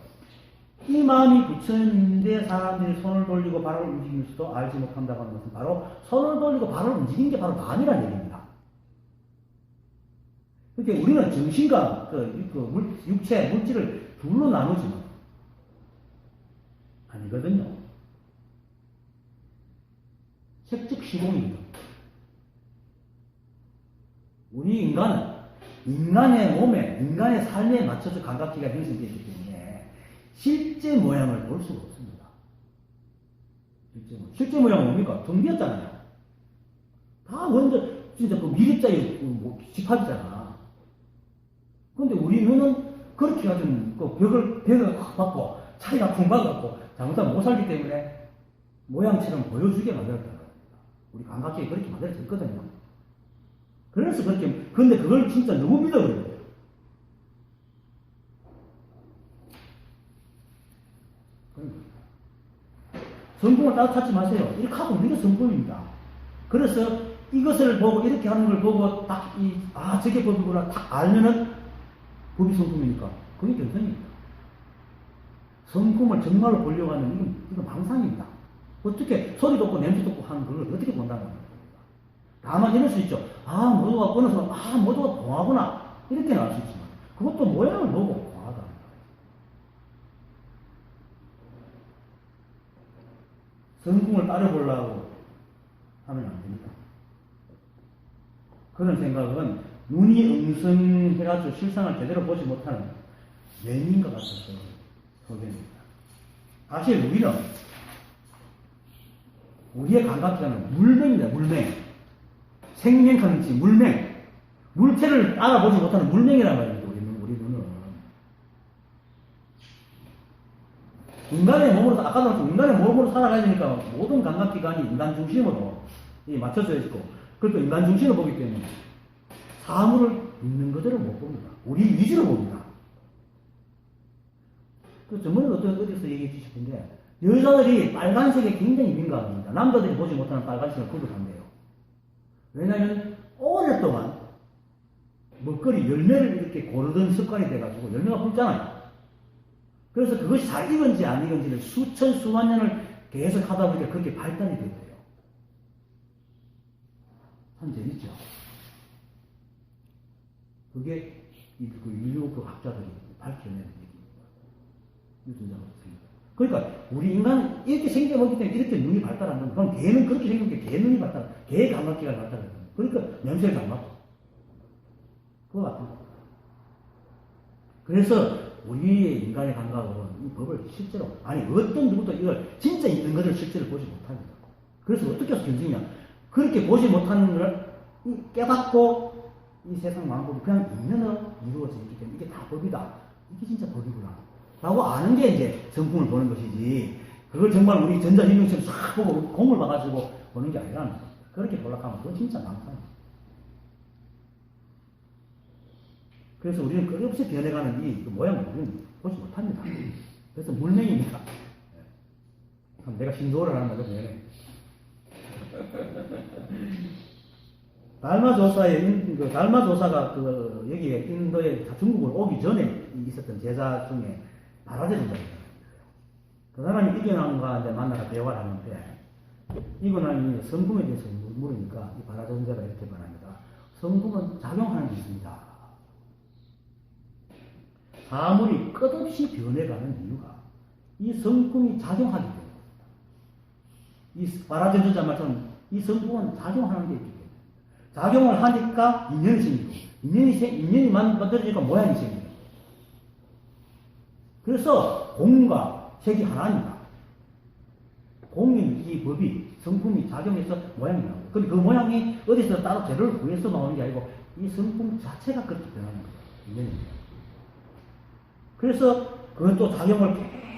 이 마음이 부처인데 사람들이 손을 돌리고 발을 움직이면서도 알지 못한다고 하는 것은 바로 손을 돌리고 발을 움직이는 게 바로 마음이라는 얘기입니다. 그러니까 우리는 정신과 육체, 물질을 둘로 나누지만 아니거든요. 색즉 시공입니다. 우리 인간은 인간의 몸에, 인간의 삶에 맞춰서 감각기가 형성되어 있기 때문에 실제 모양을 볼 수가 없습니다. 실제 모양은 뭡니까? 덩비였잖아요. 다 먼저 진짜 그 미립자의 집합이잖아. 근데 우리 눈은 그렇게 가지고 그 벽을 확 받고 차이가 쿵 박아갖고 잘못하면 못 살기 때문에 모양처럼 보여주게 만들었다는 겁니다. 우리 감각기가 그렇게 만들어졌거든요. 그래서 그렇게, 근데 그걸 진짜 너무 믿어버려요. 성품을 따로 찾지 마세요. 이렇게 하고 우리가 성품입니다. 그래서 이것을 보고, 이렇게 하는 걸 보고 딱 저게 법이구나 딱 알면은 법이 성품이니까 그게 견성입니다. 성품을 정말로 보려고 하면 이건 망상입니다. 어떻게 소리도 없고 냄새도 없고 하는 걸 어떻게 본다는 겁니다. 다만 이럴 수 있죠. 모두가 끊어서 모두가 공하구나 이렇게 나올 수 있지만 그것도 모양을 보고 공하다. 성품을 따라보려고 하면 안 됩니다. 그런 생각은 눈이 엉성해가지고 실상을 제대로 보지 못하는 맹인과 같아서 소견입니다. 사실 우리는 우리의 감각기관은 물맹입니다. 물맹. 생명컨치 물맹. 물체를 알아보지 못하는 물맹이란 말입니다. 우리 눈은. 인간의 몸으로, 아까도 말했지만 인간의 몸으로 살아가야 되니까 모든 감각기관이 인간 중심으로 맞춰져 있고, 그리고 인간 중심으로 보기 때문에 사물을 있는 그대로 못 봅니다. 우리 위주로 봅니다. 그 전문은 어디서 얘기해 주셨는데, 여자들이 빨간색에 굉장히 민감합니다. 남자들이 보지 못하는 빨간색을 구별한대요. 왜냐하면 오랫동안 먹거리 열매를 이렇게 고르던 습관이 돼가지고 열매가 굵잖아요. 그래서 그것이 잘 익은지 안 익은지를 수천 수만 년을 계속 하다 보니까 그렇게 발달이 되고요. 참 재밌죠. 그게 그 인류 그 학자들이 밝혀낸 얘기입니다. 유전자가 생깁니다. 그러니까 우리 인간은 이렇게 생겨보기 때문에 이렇게 눈이 발달한 건, 그럼 개는 그렇게 생긴 게 개 눈이 발달, 개 감각기가 발달한 거예요. 그러니까 냄새를 잘 맡고. 그거 같은 거. 그래서 우리의 인간의 감각은 이 법을 실제로, 어떤 누구도 이걸 진짜 있는 것을 실제로 보지 못합니다. 그래서 어떻게 해서 견성이냐. 그렇게 보지 못하는 걸 깨닫고 이 세상 만법이 그냥 있는으로 이루어져 있기 때문에 이게 다 법이다. 이게 진짜 법이구나. 라고 아는 게 이제 성품을 보는 것이지, 그걸 정말 우리 전자인명처럼 싹 보고 공을 봐가지고 보는 게 아니라는 거예요. 그렇게 볼락하면 그건 진짜 망상이에요. 그래서 우리는 끝없이 변해가는 이 모양을 우리는 보지 못합니다. 그래서 물맹입니다. 내가 신조어를 하는 거죠, 변해. 달마조사가 여기에 인도에 중국을 오기 전에 있었던 제자 중에 바라제 존자입니다. 그 사람이 이견왕과 만나서 대화를 하는데, 이견왕이 성품에 대해서 물으니까 이 바라제 존자가 이렇게 말합니다. 성품은 작용하는 게 있습니다. 사물이 끝없이 변해가는 이유가 이 성품이 작용하기 때문입니다. 이 바라제 존자 말처럼 이 성품은 작용하는 게 있기 때문에 작용을 하니까 인연이 생기고, 인연이 만들어지니까 모양이 생기고. 그래서 공과 색이 하나입니다. 공인 이 법이, 성품이 작용해서 모양이 나오고, 근데 그 모양이 어디서 따로 재료를 구해서 나오는 게 아니고 이 성품 자체가 그렇게 변하는 거예요. 인연입니다. 그래서 그건 또 작용을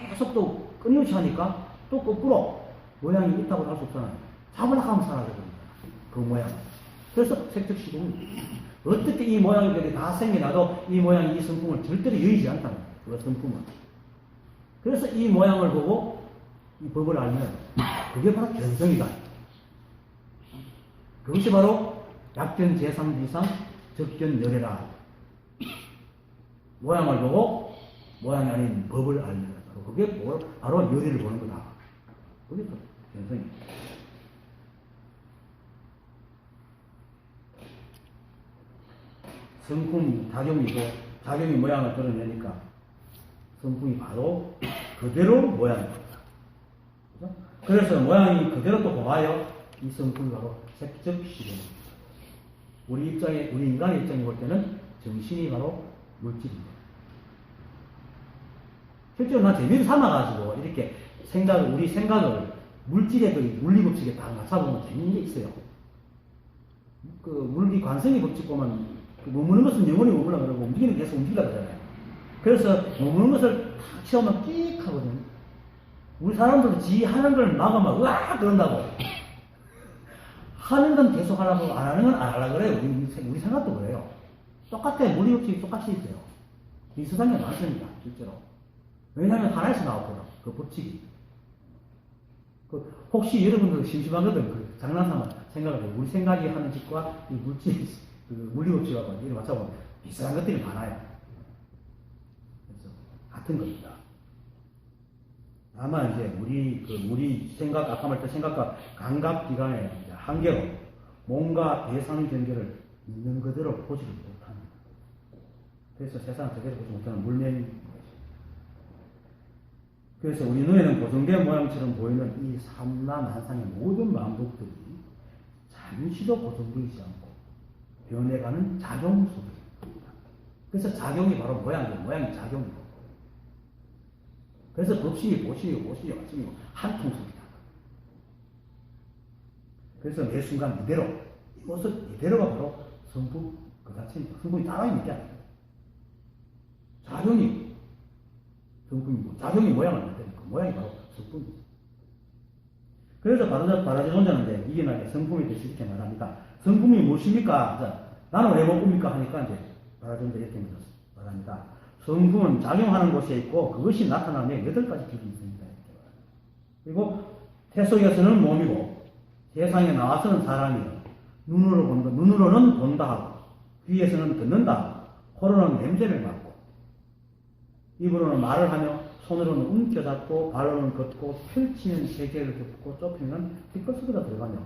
계속 또 끊임없이 하니까 또 거꾸로 모양이 있다고 할 수 없잖아요. 잡으려고 하면 사라져버립니다. 그 모양. 그래서 색적 시공이 어떻게 이 모양이 다 생겨나도 이 모양이 이 성품을 절대로 여의지 않다는 거예요. 그 성품은. 그래서 이 모양을 보고 이 법을 알면 그게 바로 견성이다. 그것이 바로 약견 재상비상 적견 열애라. 모양을 보고 모양이 아닌 법을 알면 바로 그게 바로 열애를 보는 거다. 그게 바로 견성입니다. 성품 작용이고 작용이 모양을 드러내니까 성품이 바로 그대로 모양이 됩니다. 그래서 모양이 그대로 또 보아요. 이 성품이 바로 색적 시련입니다. 우리 인간의 입장에 볼 때는 정신이 바로 물질입니다. 실제로 난 재미를 삼아가지고 이렇게 우리 생각을 물질의 그 물리법칙에 다 맞춰보면 재밌는 게 있어요. 그 물리 관성의 법칙 보면 머무는 것은 영원히 머물라 그러고 움직이는 게 계속 움직이라 그러잖아요. 그래서 머무는 것을 탁 치우면 끽 하거든요. 우리 사람들도 지 하는 걸 막으면 으악 그런다고. 하는 건 계속 하라고 안 하는 건 안 하려고 그래요. 우리 생각도 그래요. 똑같아요. 물리법칙이 똑같이 있어요. 비슷한 게 많습니다. 실제로. 왜냐하면 하나에서 나왔거든. 그 법칙이. 혹시 여러분들 심심하거든. 장난삼아 생각을 해요. 우리 생각이 하는 짓과 이 물리법칙하고 이렇게 맞춰보면 비슷한 것들이 많아요. 그래서 같은 겁니다. 다만 이제 우리 생각, 아까 말했던 생각과 감각기관의 한계로 뭔가 대상 경계를 있는 그대로 보지를 못합니다. 그래서 세상을 제대로 보지 못하는 물맹인 것입니다. 그래서 우리 눈에는 고정된 모양처럼 보이는 이 삼라만상의 모든 만복들이 잠시도 고정되지 않고 변해가는 작용 속에 있습니다. 그래서 작용이 바로 모양이고 모양이 작용이고 그래서 법칙이 모식이고 말씀이고 한 통속이다. 그래서 매 순간 이대로 이대로가 바로 성품 그 자체입니다. 성품이 따로 있는 게 아니에요. 작용이 성품이고 작용이 모양을 만드니까 모양이 바로 성품입니다. 그래서 바라지존자는 이게 나의 성품에 대해서 이렇게 말합니다. 성품이 무엇입니까? 자, 나는 왜 못 봅니까? 하니까 이제 바라지존자 이렇게 말합니다. 성품은 작용하는 곳에 있고 그것이 나타나면 8가지 길이 있습니다. 그리고 태속에서는 몸이고 세상에 나와서는 사람이요. 눈으로는 본다 하고 귀에서는 듣는다 하고 코로는 냄새를 맡고 입으로는 말을 하며 손으로는 움켜잡고 발로는 걷고 펼치는 세계를 덮고 좁히면 뒷걸음소리가 들어가며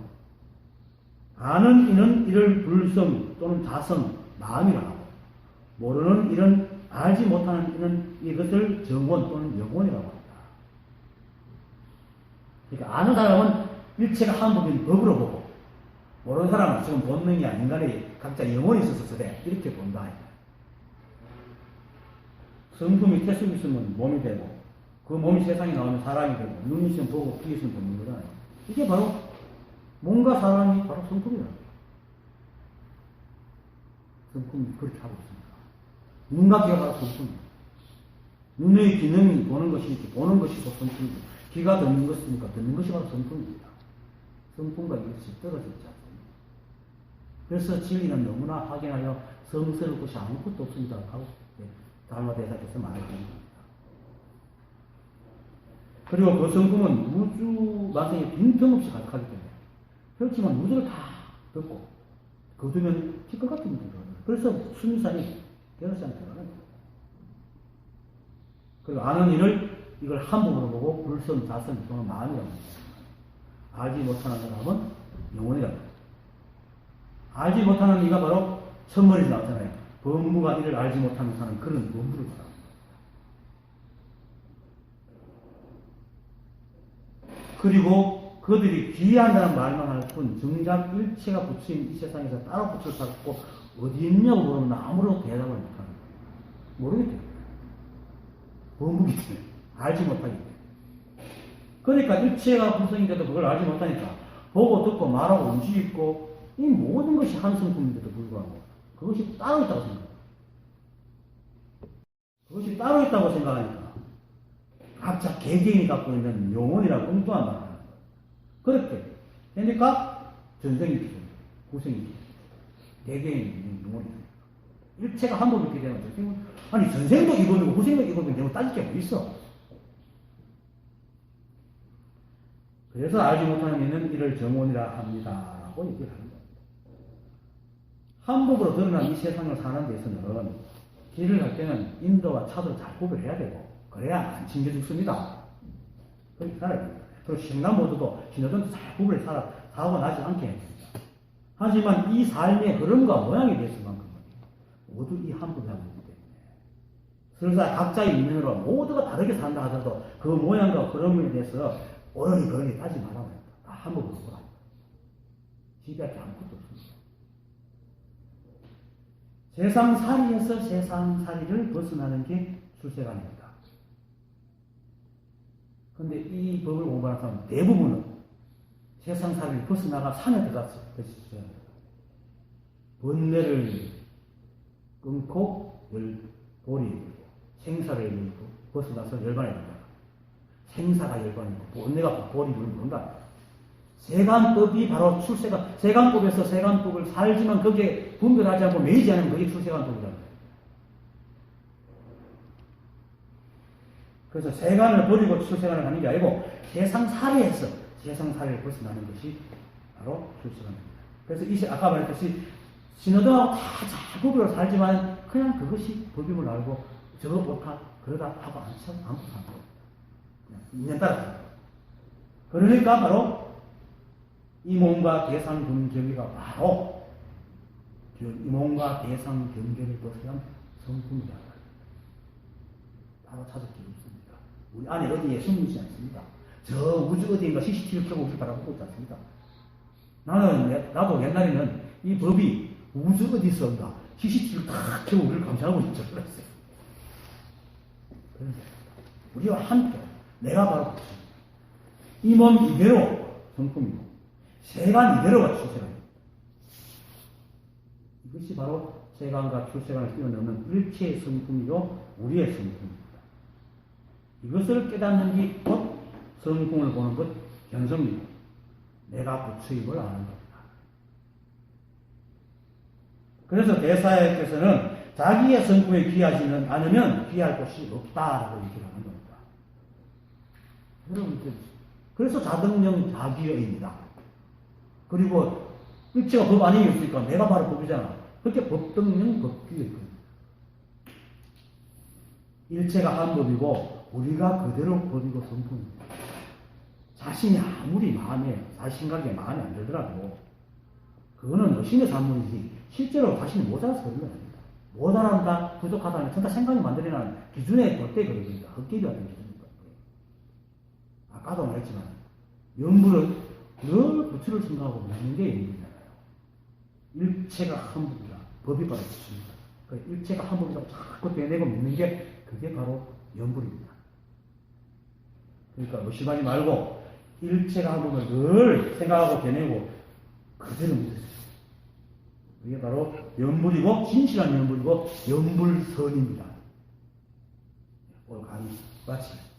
아는 이는 이를 불성 또는 자성 마음이라 하고 모르는 이는 알지 못하는 이는 이것을 정원 또는 영혼이라고 합니다. 그러니까 아는 사람은 일체가 한 부분인 법으로 보고 모르는 사람은 지금 본능이야 인간의 각자 영혼이 있어서 그래 이렇게 본다. 성품이 태속이 있으면 몸이 되고 그 몸이 세상에 나오면 사람이 되고 눈이 있으면 보고 귀 있으면 듣는 거잖아요. 이게 바로 뭔가 사람이 바로 성품이라는 거예요. 성품이 그렇게 하고 있습니다. 눈과 귀가 바로 성품입니다. 눈의 기능이 보는 것이 성품입니다. 귀가 듣는 것이니까 듣는 것이 바로 성품입니다. 성품과 이것이 떨어져 있지 않습니다. 그래서 진리는 너무나 확인하여 성스러울 것이 아무것도 없습니다. 하고 달마대사께서 말해줍니다. 그리고 그 성품은 우주 만성에 빈틈없이 가득하기 때문에 그렇지만 우주를 다 덮고 거두면 기껏 같은 일이 들어가요. 그래서 수미산이 변호사한테 들어가는 거예요. 그리고 아는 일을 이걸 한 부분으로 보고 불선, 자선, 또는 마음이라고 합니다. 알지 못하는 사람은 영혼이라고 합니다. 알지 못하는 이가 바로 천머리 나오잖아요. 범부가 이를 알지 못하는 사람은 그런 범부를 말합니다. 그리고 그들이 귀한다는 말만 할 뿐 정작 일체가 붙인 이 세상에서 따로 붙여 찾고 어디 있냐고 물으면 아무런 대답을 못하는 거예요. 모르겠대요. 범부기 때문에 알지 못하기 때문에. 그러니까 일체가 분성인데도 그걸 알지 못하니까 보고 듣고 말하고 움직이고 이 모든 것이 한 성품인데도 불구하고 그것이 따로 있다고 생각합니다. 그것이 따로 있다고 생각하니까 각자 개개인이 갖고 있는 영혼이라고 엉뚱한 말을 하는 거예요. 그렇게 그러니까 전생이 기준이에요. 후생이 기준이에요. 개개인이 영혼이에요. 일체가 한 번 있게 되면 전생은 아니 전생도 이거고 후생도 이거고 내가 따질 게 뭐 있어. 그래서 알지 못하는 이는 이를 정원이라 합니다. 라고 얘기를 하는 겁니다. 한복으로 드러난 이 세상을 사는 데서는 길을 갈 때는 인도와 차도 잘 구별해야 되고, 그래야 안 챙겨 죽습니다. 그렇게 살아야 됩니다. 그리고 신남모두도 신호등도 잘 구별해 사고 나지 않게 해야 됩니다. 하지만 이 삶의 흐름과 모양에 대해서만큼은 모두 이 한복이 하고 있기 때문에 설사 각자의 인연으로 모두가 다르게 산다 하더라도 그 모양과 흐름에 대해서 어른이 그런게 따지 말아야 합니다. 다 한복으로 보라. 지배할 게 아무것도 없습니다. 세상살이에서 세상살이를 벗어나는 게 출세관입니다. 그런데 이 법을 공부하는 사람 대부분은 세상살이를 벗어나가 산에 들어가서 벗어야 합니다. 번뇌를 끊고 돌이 들고 생사를 벗어나서 열반에 든다. 생사가 열반이고 번뇌가 돌이 들는다. 세간법이 바로 세간법에서 세간법을 살지만 거기에 분별하지 않고 매이지 않으면 그게 출세간법이다. 그래서 세간을 버리고 출세간을 가는 게 아니고 세상살이에서 세상살이를 벗어나는 것이 바로 출세간입니다. 그래서 아까 말했듯이 신호등하고 다 잘 구별을 살지만 그냥 그것이 법임을 알고 저거 옳다 그러다 하고 않고 사는 거예요. 그냥 인연 따라. 그러니까 바로 이 몸과 대상 경계가 바로 이 몸과 대상 경계를 벗어난 성품이다. 바로 찾을 길이 없습니다. 우리 안에 어디에 숨기지 않습니다. 저 우주 어디인가 CCTV 켜고 우리 바라보고 있지 않습니다. 나도 옛날에는 이 법이 우주 어디 있었나 CCTV 탁 켜고 우리를 감시하고 있죠. 그랬어요. 우리와 함께 내가 바로 이 몸 이대로 성품이고 세간 이대로가 출세간입니다. 이것이 바로 세간과 출세간을 뛰어넘는 일체의 성품이요 우리의 성품입니다. 이것을 깨닫는 게 곧 성품을 보는 것 견성이고 내가 부처임을 아는 겁니다. 그래서 대사께서는 자기의 성품에 귀하지는 않으면 귀할 곳이 없다라고 얘기를 하는 겁니다. 여러분, 그래서 자등령 자기여입니다. 그리고 일체가 법 아니겠습니까? 내가 바로 법이잖아. 그렇게 법등령 법규입니다. 일체가 한 법이고 우리가 그대로 법이고 성품입니다. 자신이 아무리 자신각에 마음에 안 들더라도 그거는 의심의 산문이지 실제로 자신이 모자라서 그런 건 아닙니다. 모자란다, 부족하다는 전다 생각이 만들어내는 기준에 볼 때 그런 겁니다. 헛개비 같은 기준입니다. 아까도 말했지만 염불은 늘 부처를 생각하고 믿는 게 염불이잖아요. 일체가 한 법이다. 법이 바로 부처입니다. 일체가 한 법이라고 자꾸 빼내고 믿는 게 그게 바로 염불입니다. 그러니까 의심하지 말고 일체가 한 법을 늘 생각하고 빼내고 그대로 믿으세요. 이게 바로 염불이고 진실한 염불이고 염불선입니다. 오늘 강의 마치겠습니다.